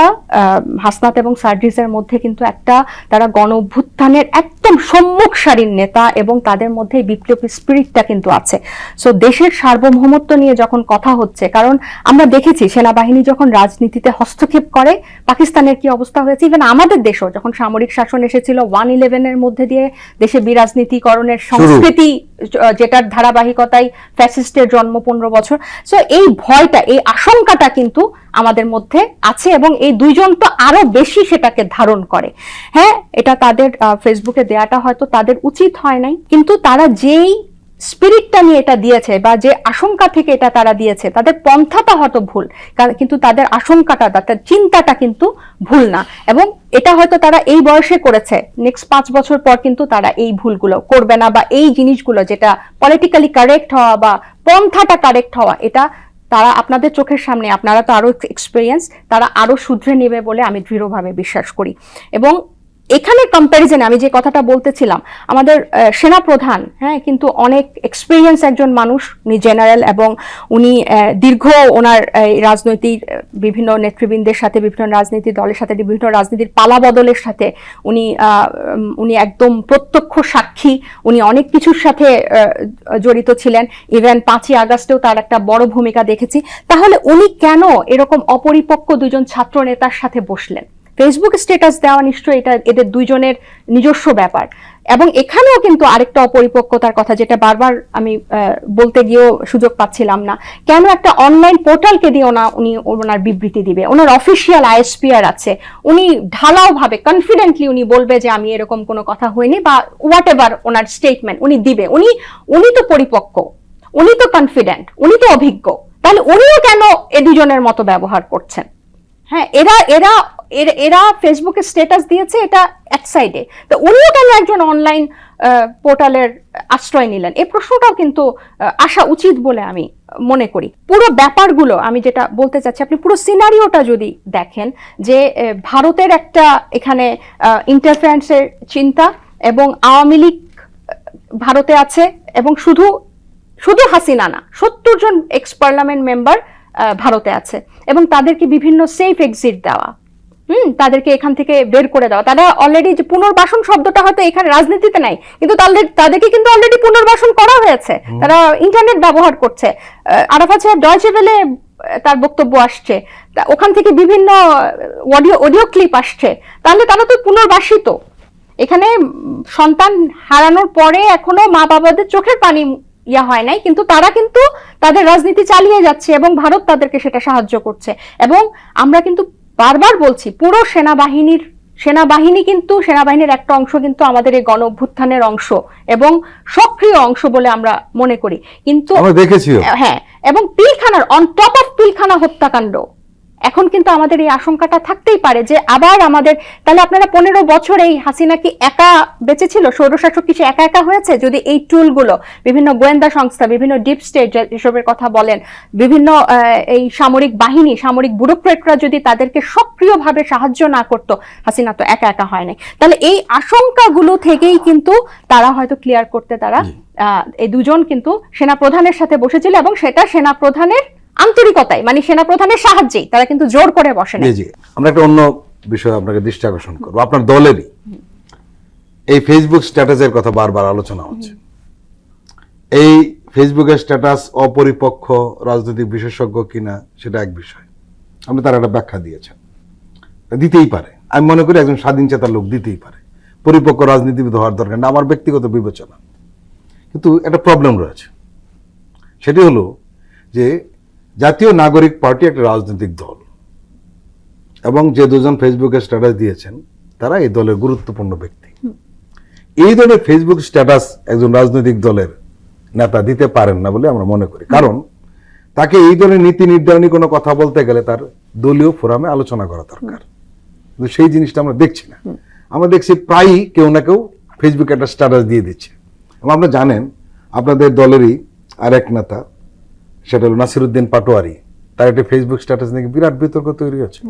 হাসনাত এবং সার্জিসের মধ্যে কিন্তু একটা, তারা গণ অভ্যুত্থানের একদম সম্মুখ সারির নেতা, এবং তাদের মধ্যে বিপ্লবী স্পিরিটটা কিন্তু আছে। সো দেশের সার্বভৌমত্ব নিয়ে যখন কথা হচ্ছে, কারণ আমরা দেখেছি সেনাবাহিনী যখন রাজনীতিতে হস্তক্ষেপ করে পাকিস্তানের কি অবস্থা হয়েছে, ইভেন আমাদের দেশেও যখন সামরিক শাসন এসেছিল 1/11-এর মধ্যে দিয়ে দেশে বিরাজনীতিকরণের সংস্কৃতি, যেটার ধারাবাহিকতায় ফ্যাসিস্টের জন্ম 15 বছর। সো এই ভয়টা, এই আশঙ্কাটা কিন্তু আমাদের মধ্যে আছে, এবং এই দুইজন তো আরো বেশি সেটাকে ধারণ করে। হ্যাঁ, এটা তাদের ফেসবুকে দেয়াটা হয়তো তাদের উচিত হয় নাই, কিন্তু তারা যেই স্পিরিটটা নিয়ে এটা দিয়েছে বা যে আশঙ্কা থেকে এটা তারা দিয়েছে, তাদের পন্থাটা হয়তো ভুল, কিন্তু তাদের আশঙ্কাটা, তাদের চিন্তাটা কিন্তু ভুল না। এবং এটা হয়তো তারা এই বয়সে করেছে, নেক্সট 5 বছর পর কিন্তু তারা এই ভুলগুলো করবে না, বা এই জিনিসগুলো যেটা পলিটিক্যালি কারেক্ট হওয়া বা পন্থাটা কারেক্ট হওয়া, এটা তারা আপনাদের চোখের সামনে, আপনারা তো আরো এক্সপিরিয়েন্স, তারা আরো শুধরে নেবে বলে আমি দৃঢ়ভাবে বিশ্বাস করি। এবং এখানে কম্প্যারিজনে আমি যে কথাটা বলতেছিলাম, আমাদের সেনা প্রধান, হ্যাঁ, কিন্তু অনেক এক্সপিরিয়েন্স একজন মানুষ, উনি জেনারেল, এবং উনি দীর্ঘ ওনার রাজনৈতিক বিভিন্ন নেতৃবৃন্দের সাথে, বিভিন্ন রাজনৈতিক দলের সাথে, বিভিন্ন রাজনীতির পালা বদলের সাথে উনি একদম প্রত্যক্ষ সাক্ষী, উনি অনেক কিছুর সাথে জড়িত ছিলেন। ইভেন 5ই আগস্টেও তার একটা বড় ভূমিকা দেখেছি। তাহলে উনি কেন এরকম অপরিপক্ক দুজন ছাত্র নেতার সাথে বসলেন? ফেসবুক স্ট্যাটাস দেওয়া নিশ্চয়ই এটা এদের দুইজনের নিজস্ব ব্যাপার। এবং এখানেও কিন্তু আরেকটা অপরিপক্কতার কথা, যেটা বারবার আমি বলতে গিয়েও সুযোগ পাচ্ছিলাম না, কেন একটা অনলাইন পোর্টালকে দিয়ে উনি ওনার বিবৃতি দিবে? ওনার অফিসিয়াল আইএসপিআর আছে, উনি ঢালাও ভাবে কনফিডেন্টলি উনি বলবে যে আমি এরকম কোনো কথা হয়নি, বা হোয়াট এভার ওনার স্টেটমেন্ট উনি দিবে। উনি তো পরিপক্ক, উনি তো কনফিডেন্ট, উনি তো অভিজ্ঞ, তাহলে উনিও কেন এ দুজনের মতো ব্যবহার করছেন? হ্যাঁ, এরা ফেসবুকে স্ট্যাটাস দিয়েছে, এটা এক সাইডে, তো উনিও কেন একজন অনলাইন পোর্টালের আশ্রয় নিলেন? এই প্রশ্নটাও কিন্তু আসা উচিত বলে আমি মনে করি। পুরো ব্যাপারগুলো আমি যেটা বলতে চাচ্ছি, আপনি পুরো সিনারিওটা যদি দেখেন যে ভারতের একটা এখানে ইন্টারফারেন্সের চিন্তা, এবং আওয়ামী লীগ ভারতে আছে, এবং শুধু হাসিনা না, 70 জন এক্স পার্লামেন্ট মেম্বার ভারতে আছে, এবং তাদেরকে বিভিন্ন সেফ এক্সিট দেওয়া, তাদেরকে এখান থেকে বের করে দেওয়া। তারা অলরেডি, যে পুনর্বাসন শব্দটা হয়তো এখানে রাজনীতিতে নাই, কিন্তু তাদেরকে কিন্তু অলরেডি পুনর্বাসন করা হয়েছে। তারা ইন্টারনেট ব্যবহার করছে। আরাফাত সাহেব ডয়চে ভেলে তার বক্তব্য আসছে, ওখান থেকে বিভিন্ন অডিও ক্লিপ আসছে। তাহলে তারা তো পুনর্বাসিত। এখানে সন্তান হারানোর পরে এখনো মা বাবাদের চোখের পানি হয় নাই, কিন্তু তারা কিন্তু তাদের রাজনীতি চালিয়ে যাচ্ছে, এবং ভারত তাদেরকে সেটা সাহায্য করছে। এবং আমরা কিন্তু বারবার বলছি, পুরো সেনাবাহিনীর একটা অংশ কিন্তু আমাদের এই গণ অভ্যুত্থানের অংশ এবং সক্রিয় অংশ বলে আমরা মনে করি। কিন্তু আমরা দেখেছি, হ্যাঁ, এবং পিলখানার অন টপ অফ পিলখানা হত্যাকাণ্ড, এখন কিন্তু আমাদের এই আশঙ্কাটা থাকতেই পারে যে আবার আমাদের, তাহলে আপনারা 15 বছর এই হাসিনা কি একা বেঁচে ছিল? স্বৈরশাসক কি সে একা একা হয়েছে? যদি এই টুলগুলো, বিভিন্ন গোয়েন্দা সংস্থা, বিভিন্ন ডিপ স্টেট এসবের কথা বলেন, বিভিন্ন এই সামরিক বাহিনী, সামরিক ব্যুরোক্রেটরা যদি তাদেরকে সক্রিয়ভাবে সাহায্য না করতো, হাসিনা তো একা একা হয় নাই। তাহলে এই আশঙ্কাগুলো থেকেই কিন্তু তারা হয়তো ক্লিয়ার করতে, তারা এই দুজন কিন্তু সেনাপ্রধানের সাথে বসেছিল, এবং সেটা সেনাপ্রধানের আন্তরিকতায়, মানে সেনাপ্রধানের সাহায্যেই, তারা কিন্তু জোর করে বসে না। আমরা একটা অন্য বিষয় আপনাকে দৃষ্টি আকর্ষণ করবো। আপনার দলেরই এই ফেসবুক স্ট্যাটাসের কথা বারবার আলোচনা হচ্ছে। এই ফেসবুকের স্ট্যাটাস অপরিপক্ক রাজনৈতিক বিশেষজ্ঞ কিনা সেটা এক বিষয়, আপনি তার একটা ব্যাখ্যা দিয়েছেন, দিতেই পারে। আমি মনে করি একজন স্বাধীন চেতার লোক দিতেই পারে, পরিপক্ক রাজনীতিবিদ হওয়ার দরকার না, আমার ব্যক্তিগত বিবেচনা। কিন্তু একটা প্রবলেম রয়েছে, সেটি হলো যে জাতীয় নাগরিক পার্টি একটা রাজনৈতিক দল, এবং যে দুজন ফেসবুকে স্ট্যাটাস দিয়েছেন তারা এই দলের গুরুত্বপূর্ণ ব্যক্তি। এই ধরনের ফেসবুক স্ট্যাটাস একজন রাজনৈতিক দলের নেতা দিতে পারেন না বলে আমরা মনে করি, কারণ তাকে এই ধরনের নীতি নির্ধারণী কোনো কথা বলতে গেলে তার দলীয় ফোরামে আলোচনা করা দরকার, কিন্তু সেই জিনিসটা আমরা দেখছি না। আমরা দেখছি প্রায়ই কেউ না কেউ ফেসবুকে একটা স্ট্যাটাস দিয়ে দিচ্ছে। এবং আপনারা জানেন, আপনাদের দলেরই আর এক নেতা, সেটা হলো নাসিরউদ্দিন পাটোয়ারি, তার একটা ফেসবুক স্ট্যাটাস নিয়ে বিরাট বিতর্ক তৈরি হচ্ছে।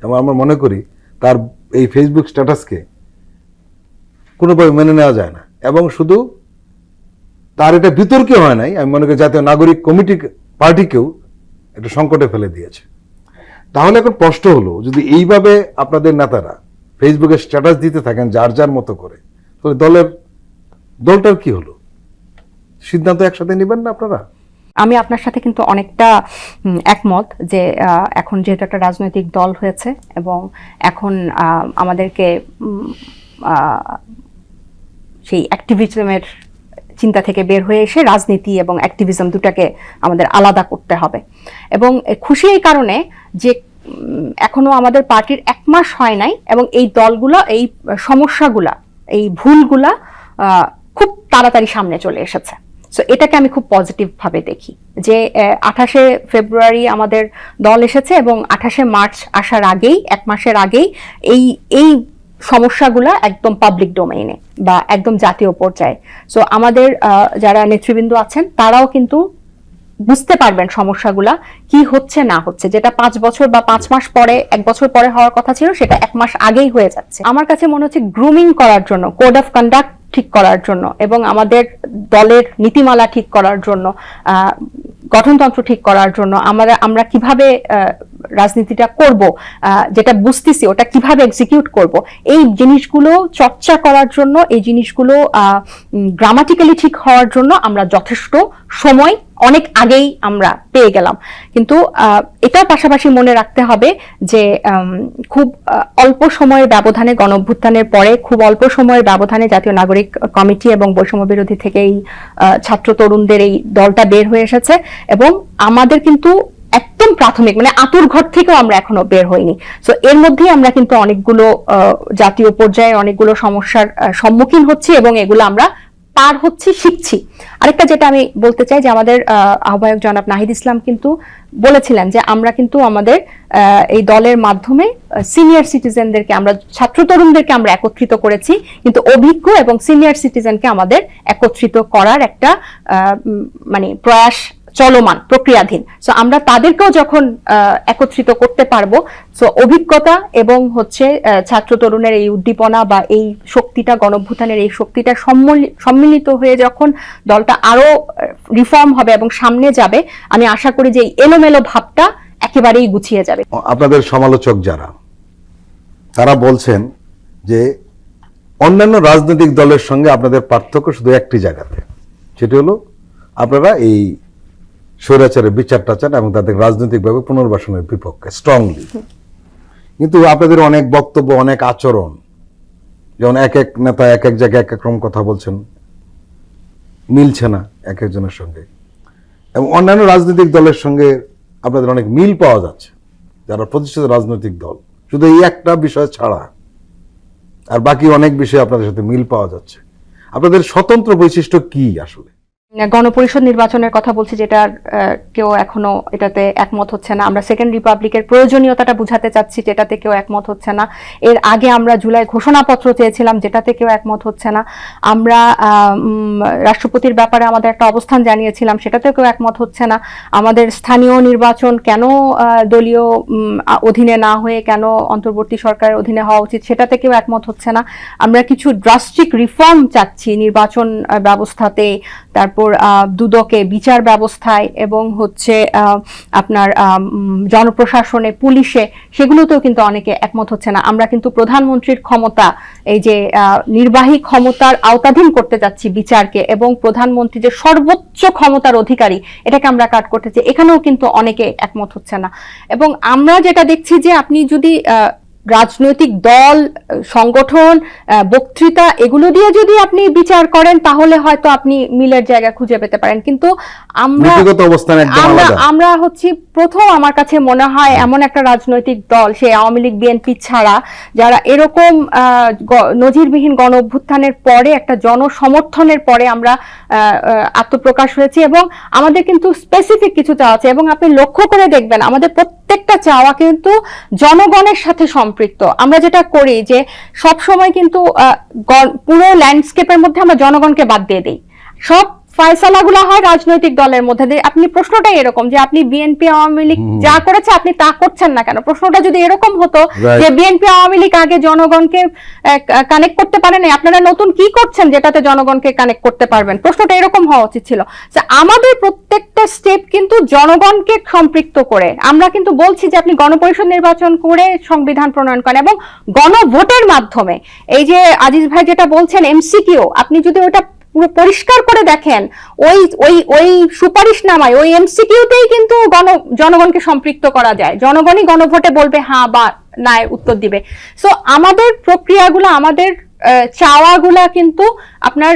এবং আমরা মনে করি তার এই ফেসবুক স্ট্যাটাসকে কোনোভাবে মেনে নেওয়া যায় না, এবং শুধু তার এটা বিতর্কে হয় নাই, আমি মনে করি জাতীয় নাগরিক কমিটি পার্টিকেও একটা সংকটে ফেলে দিয়েছে। তাহলে এখন প্রশ্ন হলো, যদি এইভাবে আপনাদের নেতারা ফেসবুকে স্ট্যাটাস দিতে থাকেন যার যার মতো করে, তাহলে দলটার কি হলো? সিদ্ধান্ত একসাথে নেবেন না আপনারা? আমি আপনার সাথে কিন্তু অনেকটা একমত যে এখন যেহেতু একটা রাজনৈতিক দল হয়েছে, এবং এখন আমাদেরকে সেই অ্যাক্টিভিজমের চিন্তা থেকে বের হয়ে এসে রাজনীতি এবং অ্যাক্টিভিজম দুটাকে আমাদের আলাদা করতে হবে। এবং খুশি এই কারণে যে এখনো আমাদের পার্টির 1 মাস হয় নাই, এবং এই দলগুলো, এই সমস্যাগুলা, এই ভুলগুলা খুব তাড়াতাড়ি সামনে চলে এসেছে। সো এটাকে আমি খুব পজিটিভ ভাবে দেখি যে 28শে ফেব্রুয়ারি আমাদের দল এসেছে, এবং 28শে মার্চ আসার আগেই, 1 মাসের আগেই এই সমস্যাগুলা একদম পাবলিক ডোমেইনে বা একদম জাতীয় পর্যায়ে। সো আমাদের যারা নেতৃবৃন্দ আছেন তারাও কিন্তু বুঝতে পারবেন সমস্যাগুলা কি হচ্ছে না হচ্ছে, যেটা 5 বছর বা 5 মাস পরে, 1 বছর পরে হওয়ার কথা ছিল, সেটা 1 মাস আগেই হয়ে যাচ্ছে। আমার কাছে মনে হচ্ছে গ্রুমিং করার জন্য, কোড অফ কন্ডাক্ট ঠিক করার জন্য, এবং আমাদের দলের নীতিমালা ঠিক করার জন্য, গঠনতন্ত্র ঠিক করার জন্য, আমরা কিভাবে রাজনীতিটা করব, যেটা বুঝতেছি ওটা কিভাবে এক্সিকিউট করব, এই জিনিসগুলো চর্চা করার জন্য, এই জিনিসগুলো গ্রামাটিক্যালি ঠিক হওয়ার জন্য আমরা যথেষ্ট সময় অনেক আগেই আমরা পেয়ে গেলাম। কিন্তু এটার পাশাপাশি মনে রাখতে হবে যে খুব অল্প সময়ের ব্যবধানে, গণঅভ্যুত্থানের পরে খুব অল্প সময়ের ব্যবধানে জাতীয় নাগরিক কমিটি এবং বৈষম্য বিরোধী থেকে এই ছাত্র তরুণদের এই দলটা বের হয়ে এসেছে, এবং আমাদের কিন্তু একদম প্রাথমিক, মানে আতুর ঘর থেকেও আমরা এখনো বের হইনি। সো এর মধ্যেই আমরা কিন্তু অনেকগুলো জাতীয় পর্যায়ে অনেকগুলো সমস্যার সম্মুখীন হচ্ছি, এবং এগুলো আমরা পার হচ্ছি, শিখছি। আরেকটা যেটা আমি বলতে চাই যে আমাদের আহ্বায়ক জনাব নাহিদ ইসলাম কিন্তু বলেছিলেন যে আমরা কিন্তু আমাদের এই দলের মাধ্যমে সিনিয়র সিটিজেনদেরকে, আমরা ছাত্র তরুণদেরকে আমরা একত্রিত করেছি, কিন্তু অভিজ্ঞ এবং সিনিয়র সিটিজেনকে আমাদের একত্রিত করার একটা মানে প্রয়াস চলমান, প্রক্রিয়াধীন। সো আমরা তাদেরকেও যখন একত্রিত করতে পারবো, সো অভিজ্ঞতা এবং হচ্ছে ছাত্র তরুণের এই উদ্দীপনা বা এই শক্তিটা, গণঅভ্যুত্থানের এই শক্তিটা সম্মিলিত হয়ে যখন দলটা আরো রিফর্ম হবে এবং সামনে যাবে, আমি আশা করি যে এই এলোমেলো ভাবটা একেবারেই গুছিয়ে যাবে। আপনাদের সমালোচক যারা, তারা বলছেন যে অন্যান্য রাজনৈতিক দলের সঙ্গে আপনাদের পার্থক্য শুধু একটি জায়গাতে, সেটি হলো আপনারা এই স্বৈরাচারের বিচারটা চান এবং তাদের রাজনৈতিকভাবে পুনর্বাসনের বিপক্ষে স্ট্রংলি। কিন্তু আপনাদের অনেক বক্তব্য, অনেক আচরণ, যেমন এক এক নেতা এক এক জায়গায় এক এক রকম কথা বলছেন, মিলছে না এক একজনের সঙ্গে, এবং অন্যান্য রাজনৈতিক দলের সঙ্গে আপনাদের অনেক মিল পাওয়া যাচ্ছে, যারা প্রতিষ্ঠিত রাজনৈতিক দল, শুধু এই একটা বিষয় ছাড়া আর বাকি অনেক বিষয়ে আপনাদের সাথে মিল পাওয়া যাচ্ছে। আপনাদের স্বতন্ত্র বৈশিষ্ট্য কি আসলে? গণপরিষদ নির্বাচনের কথা বলছি, যেটা কেউ এখনো এটাতে একমত হচ্ছে না। আমরা সেকেন্ড রিপাবলিকের প্রয়োজনীয়তাটা বুঝাতে চাচ্ছি, যেটাতে কেউ একমত হচ্ছে না। এর আগে আমরা জুলাই ঘোষণাপত্র চেয়েছিলাম, যেটাতে কেউ একমত হচ্ছে না। আমরা রাষ্ট্রপতির ব্যাপারে আমাদের একটা অবস্থান জানিয়েছিলাম, সেটাতেও কেউ একমত হচ্ছে না। আমাদের স্থানীয় নির্বাচন কেন দলীয় অধীনে না হয়ে কেন অন্তর্বর্তী সরকারের অধীনে হওয়া উচিত, সেটাতে কেউ একমত হচ্ছে না। আমরা কিছু ড্রাস্টিক রিফর্ম চাচ্ছি নির্বাচন ব্যবস্থাতে, তারপর দুদকে, বিচার ব্যবস্থায় এবং হচ্ছে আপনার জনপ্রশাসনে, পুলিশে, সেগুলোতেও কিন্তু অনেকে একমত হচ্ছে না। আমরা কিন্তু প্রধানমন্ত্রীর ক্ষমতা, এই যে নির্বাহী ক্ষমতার আওতাধীন করতে যাচ্ছি বিচারকে, এবং প্রধানমন্ত্রী যে সর্বোচ্চ ক্ষমতার অধিকারী, এটাকে আমরা কাট করতে চাই, এখানেও কিন্তু অনেকে একমত হচ্ছে না। এবং আমরা যেটা দেখছি যে আপনি যদি রাজনৈতিক দল, সংগঠন, বক্তৃতা এগুলো দিয়ে যদি আপনি বিচার করেন, তাহলে হয়তো আপনি মিলের জায়গা খুঁজে পেতে পারেন। কিন্তু আমরা হচ্ছি প্রথম, আমার কাছে মনে হয়, এমন একটা রাজনৈতিক দল, সে আওয়ামী লীগ, বিএনপি ছাড়া, যারা এরকম নজিরবিহীন গণ অভ্যুত্থানের পরে, একটা জনসমর্থনের পরে আমরা আত্মপ্রকাশ হয়েছি, এবং আমাদের কিন্তু স্পেসিফিক কিছু চাওয়া আছে। এবং আপনি লক্ষ্য করে দেখবেন আমাদের প্রত্যেকটা চাওয়া কিন্তু জনগণের সাথে সম্পৃক্ত। আমরা যেটা করি যে সব সময় কিন্তু পুরো ল্যান্ডস্কেপের মধ্যে আমরা জনগণকে বাদ দিয়ে দিই, সব ফয়সালাগুলো হয় রাজনৈতিক দলের মধ্যে দিয়ে। আপনি প্রশ্নটাই এরকম যে আপনি বিএনপি আওয়ামী লীগ যা করেছে আপনি তা করছেন না কেন? প্রশ্নটা যদি এরকম হতো যে বিএনপি আওয়ামী লীগ আগে জনগণকে কানেক্ট করতে পারে না, আপনারা নতুন কি করছেন যেটাতে জনগণকে কানেক্ট করতে পারবেন? প্রশ্নটা এরকম হওয়া উচিত ছিল। আমাদের প্রত্যেকটা স্টেপ কিন্তু জনগণকে সম্পৃক্ত করে। আমরা কিন্তু বলছি যে আপনি গণপরিষদ নির্বাচন করে সংবিধান প্রণয়ন করেন এবং গণভোটের মাধ্যমে, এই যে আজিজ ভাই যেটা বলছেন এমসিকিউ, আপনি যদি ওটা পুরো পরিষ্কার করে দেখেন, ওই সুপারিশনামায়, ওই এমসিকিউতেই কিন্তু জনগণকে সম্পৃক্ত করা যায়। জনগণই গণভোটে বলবে হ্যাঁ বা না উত্তর দিবে। সো আমাদের প্রক্রিয়াগুলো, আমাদের চাওয়াগুলা কিন্তু আপনার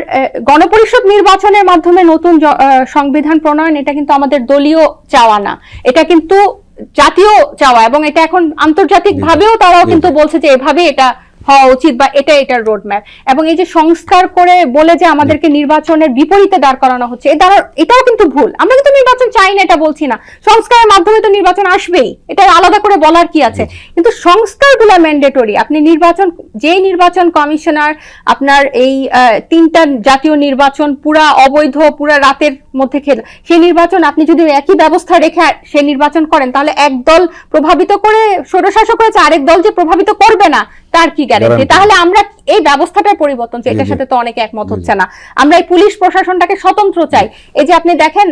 গণপরিষদ নির্বাচনের মাধ্যমে নতুন সংবিধান প্রণয়ন, এটা কিন্তু আমাদের দলীয় চাওয়া না, এটা কিন্তু জাতীয় চাওয়া, এবং এটা এখন আন্তর্জাতিক ভাবেও তারাও কিন্তু বলছে যে এভাবে এটা হওয়া উচিত বা এটার রোডম্যাপ। এবং এই যে সংস্কার করে বলে যে আমাদেরকে নির্বাচনের বিপরীতে দাঁড় করানো হচ্ছে, এটাও কিন্তু ভুল। আমরা কিন্তু নির্বাচন চাই না এটা বলছি না, সংস্কারের মাধ্যমে তো নির্বাচন আসবেই, এটা আলাদা করে বলার কি আছে? কিন্তু সংস্কারগুলো ম্যান্ডেটরি। আপনি যেই নির্বাচন কমিশনার আপনার এই 3টা জাতীয় নির্বাচন পুরা অবৈধ, পুরা রাতের মধ্যে খেলো, সেই নির্বাচন আপনি যদি একই ব্যবস্থা রেখে সে নির্বাচন করেন, তাহলে এক দল প্রভাবিত করে স্বৈরশাসক হয়েছে, আরেক দল যে প্রভাবিত করবে না তার কি গ্যারান্টি? তাহলে আমরা এই ব্যবস্থাটার পরিবর্তন চাই, এটার সাথে তো অনেকে একমত হচ্ছে না। আমরা এই পুলিশ প্রশাসনটাকে স্বতন্ত্র চাই। এই যে আপনি দেখেন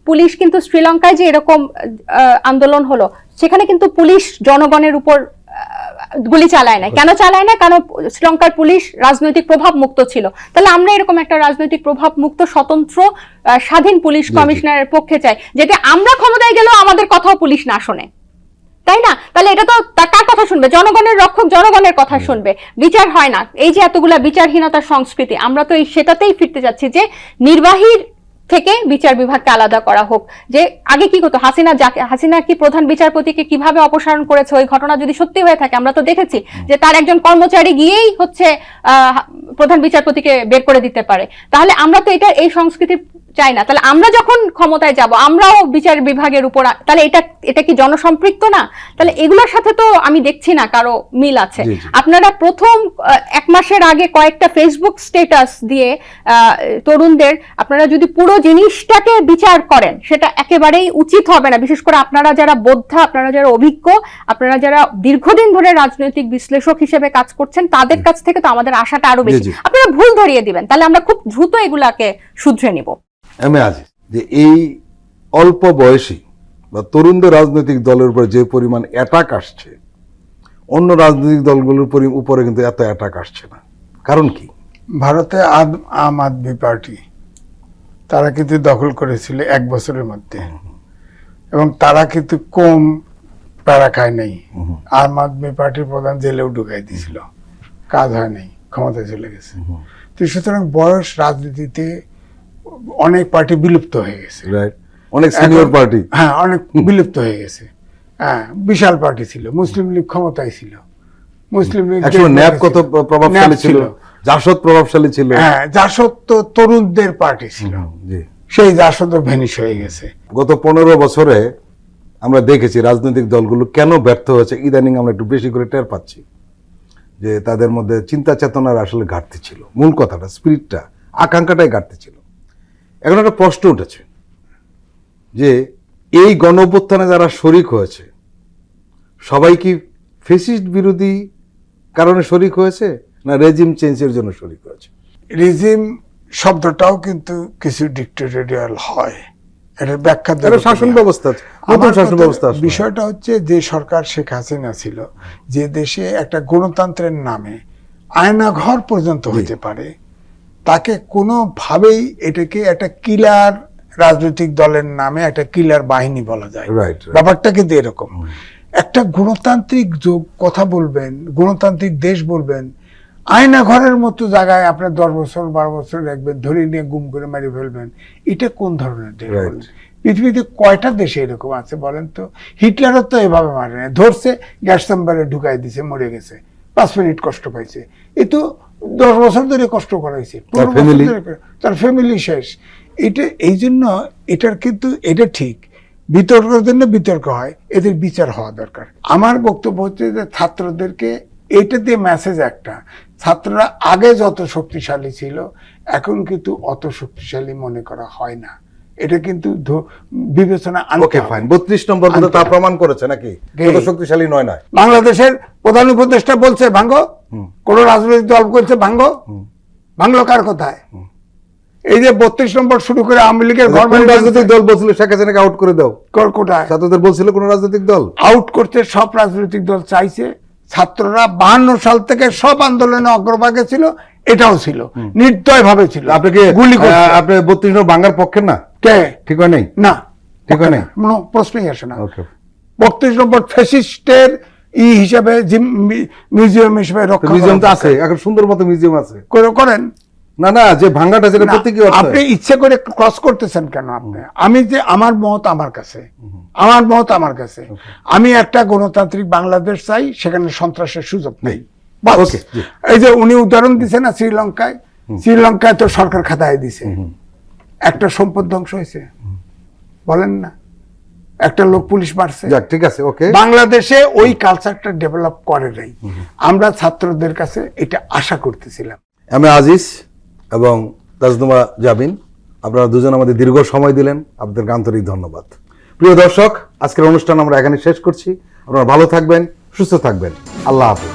পুলিশ কিন্তু শ্রীলঙ্কায় যে এরকম আন্দোলন হলো, সেখানে কিন্তু পুলিশ জনগণের উপর গুলি চালায় না। কেন চালায় না? কারণ শ্রীলঙ্কার পুলিশ রাজনৈতিক প্রভাব মুক্ত ছিল। তাহলে আমরা এরকম একটা রাজনৈতিক প্রভাব মুক্ত, স্বতন্ত্র, স্বাধীন পুলিশ কমিশনারের পক্ষে চাই, যেটা আমরা ক্ষমতায় গেলেও আমাদের কথাও পুলিশ না শোনে, তাই না? তাহলে এটা তো কার কথা শুনবে? জনগণের রক্ষক জনগণের কথা শুনবে। বিচার হয় না, এই যে এতগুলা বিচারহীনতার সংস্কৃতি, আমরা তো সেটাতেই ফিরতে যাচ্ছি যে নির্বাহীর থেকে বিচার বিভাগকে আলাদা করা হোক। যে আগে কি হতো, হাসিনা কি প্রধান বিচারপতিকে কিভাবে অপসারণ করেছে, ওই ঘটনা যদি সত্যি হয়ে থাকে, আমরা তো দেখেছি যে তার একজন কর্মচারী গিয়েই হচ্ছে প্রধান বিচারপতিকে বের করে দিতে পারে। তাহলে আমরা তো এই সংস্কৃতি চাই না। তাহলে আমরা যখন ক্ষমতায় যাব আমরাও বিচার বিভাগের উপর, তাহলে এটা কি জনসম্পৃক্ত না? তাহলে এগুলোর সাথে তো আমি দেখছি না কারো মিল আছে। আপনারা প্রথম 1 মাসের আগে কয়েকটা ফেসবুক স্ট্যাটাস দিয়ে তরুণদের, আপনারা যদি পুরো জিনিসটাকে বিচার করেন সেটা একেবারেই উচিত হবে না। বিশেষ করে আপনারা যারা বোদ্ধা, আপনারা যারা অভিজ্ঞ, আপনারা যারা দীর্ঘদিন ধরে রাজনৈতিক বিশ্লেষক হিসেবে কাজ করছেন, তাদের কাছ থেকে তো আমাদের আশাটা আরো বেশি। আপনারা ভুল ধরিয়ে দিবেন, তাহলে আমরা খুব দ্রুত এগুলাকে শুধরে নিব। আজিজ, যে এই অল্প বয়সী বা তরুণদের রাজনৈতিক দলের উপর যে পরিমাণ অ্যাটাক আসছে, অন্য রাজনৈতিক দলগুলোর উপরে কিন্তু এত অ্যাটাক আসছে না, কারণ কি? ভারতে আম আদমি পার্টি তারা কিন্তু দখল করেছিল 1 বছরের মধ্যে, এবং তারা কিন্তু কম প্যারা খায় নাই। আম আদমি পার্টির প্রধান জেলেও ঢুকাই দিয়েছিল, কাজ হয় নাই, ক্ষমতায় চলে গেছে। তো সুতরাং বয়স রাজনীতিতে অনেক পার্টি বিলুপ্ত হয়ে গেছে, অনেক সিনিয়র পার্টি, হ্যাঁ অনেক বিলুপ্ত হয়ে গেছে। হ্যাঁ, বিশাল পার্টি ছিল, মুসলিম লীগ ক্ষমতায় ছিল, মুসলিম লীগ ন্যাপ কত প্রভাবশালী ছিল, জাসদ প্রভাবশালী ছিল। হ্যাঁ, জাসদ তো তরুণদের পার্টি ছিল, সেই জাসদ ভেনিশ হয়ে গেছে। গত 15 বছরে আমরা দেখেছি রাজনৈতিক দলগুলো কেন ব্যর্থ হয়েছে। ইদানিং আমরা একটু বেশি করে টের পাচ্ছি যে তাদের মধ্যে চিন্তা চেতনার আসলে ঘাটতি ছিল, মূল কথাটা, স্পিরিটটা, আকাঙ্ক্ষাটাই ঘাটতি ছিল। এখন একটা প্রশ্ন উঠেছে যে এই গণ অভ্যুত্থানে যারা শরিক হয়েছে সবাই কি ফ্যাসিস্ট বিরোধী কারণে শরিক হয়েছে, না রেজিম চেঞ্জের জন্য শরিক হয়েছে? রেজিম শব্দটাও কিন্তু কিছু ডিক্টেটরিয়াল হয়, এটার ব্যাখ্যা শাসন ব্যবস্থা, নতুন শাসন ব্যবস্থা। বিষয়টা হচ্ছে যে সরকার শেখ হাসিনা ছিল, যে দেশে একটা গণতন্ত্রের নামে আয়নাঘর পর্যন্ত হতে পারে, তাকে কোনোভাবেই এটাকে একটা কিলার রাজনৈতিক দলের নামে একটা কিলার বাহিনী বলা যায়। ব্যাপারটা কিন্তু এরকম। একটা গণতান্ত্রিক যুগ কথা বলবেন, গণতান্ত্রিক দেশ বলবেন, আয়না ঘরের মতো জায়গায় আপনার 10 বছর 12 বছর রাখবেন, ধরে নিয়ে গুম করে মারি ফেলবেন, এটা কোন ধরনের দেশ? পৃথিবীতে কয়টা দেশে এরকম আছে বলেন তো? হিটলারও তো এভাবে মারে না, ধরছে গ্যাস চেম্বারে ঢুকাই দিছে, মরে গেছে, 5 মিনিট কষ্ট পাইছে। এ তো 10 বছর ধরে কষ্ট করাইছে, তার ফ্যামিলি শেষ। এটা এই জন্য এটার কিন্তু এটা ঠিক, বিতর্কের জন্য বিতর্ক হয়, এদের বিচার হওয়া দরকার। আমার বক্তব্য হচ্ছে যে ছাত্রদেরকে এটা দিয়ে মেসেজ একটা, ছাত্ররা আগে যত শক্তিশালী ছিল এখন কিন্তু অত শক্তিশালী মনে করা হয় না, এটা কিন্তু বিবেচনা আনতে হবে। 32 নম্বর তা প্রমাণ করেছে নাকি কত শক্তিশালী নয় না? বাংলাদেশের প্রধান উপদেষ্টা বলছে ভাঙ্গো, কোন রাজনৈতিক দল করছে ভাঙ্গো, ভাঙলো কার কথায়? এই যে 32 নম্বর শুরু করে আওয়ামী লীগের রাজনৈতিক দল বলছিল শেখ হাসিনাকে আউট করে দাও, কোটায় ছাত্রদের বলছিল কোন রাজনৈতিক দল আউট করতে? সব রাজনৈতিক দল চাইছে। ছাত্ররা 52 সাল থেকে সব আন্দোলনে অগ্রভাগে ছিল, এটাও ছিল, নির্দয় ভাবে ছিল। আপনাকে গুলি আপনি 32 নম্বর ভাঙার পক্ষে না? কে ঠিক হয় নাই? না, ঠিক হয় নাই, কোনো প্রশ্নই আসে না। 32 নম্বর ফ্যাসিস্টের হিসাবে মিউজিয়াম হিসেবে রক্ষা, মিউজিয়াম তো আছে, এখন সুন্দর মতো মিউজিয়াম আছে, করেন না না, যে ভাঙাটা যেটা প্রতীকী অর্থ। আপনি ইচ্ছে করে ক্রস করতেছেন কেন? আপনি, আমি যে আমার মত আমার কাছে, আমার মত আমার কাছে, আমি একটা গণতান্ত্রিক বাংলাদেশ চাই, সেখানে সন্ত্রাসের সুযোগ নেই। এই যে উনি উদাহরণ দিছে না শ্রীলঙ্কায়, শ্রীলঙ্কায় তো সরকার খাতায় দিছে, একটা সম্পদ ধ্বংস হয়েছে বলেন না, একটা লোক পুলিশ মারছে, ঠিক আছে, ওকে। বাংলাদেশে ওই কালচারটা ডেভেলপ করে নাই, আমরা ছাত্রদের কাছে এটা আশা করতেছিলাম। আমি আজিজ এবং তাজনুমা জাবিন, আপনারা দুজন আমাদের দীর্ঘ সময় দিলেন, আপনাদেরকে আন্তরিক ধন্যবাদ। প্রিয় দর্শক, আজকের অনুষ্ঠান আমরা এখানে শেষ করছি। আপনারা ভালো থাকবেন, সুস্থ থাকবেন, আল্লাহ হাফেজ।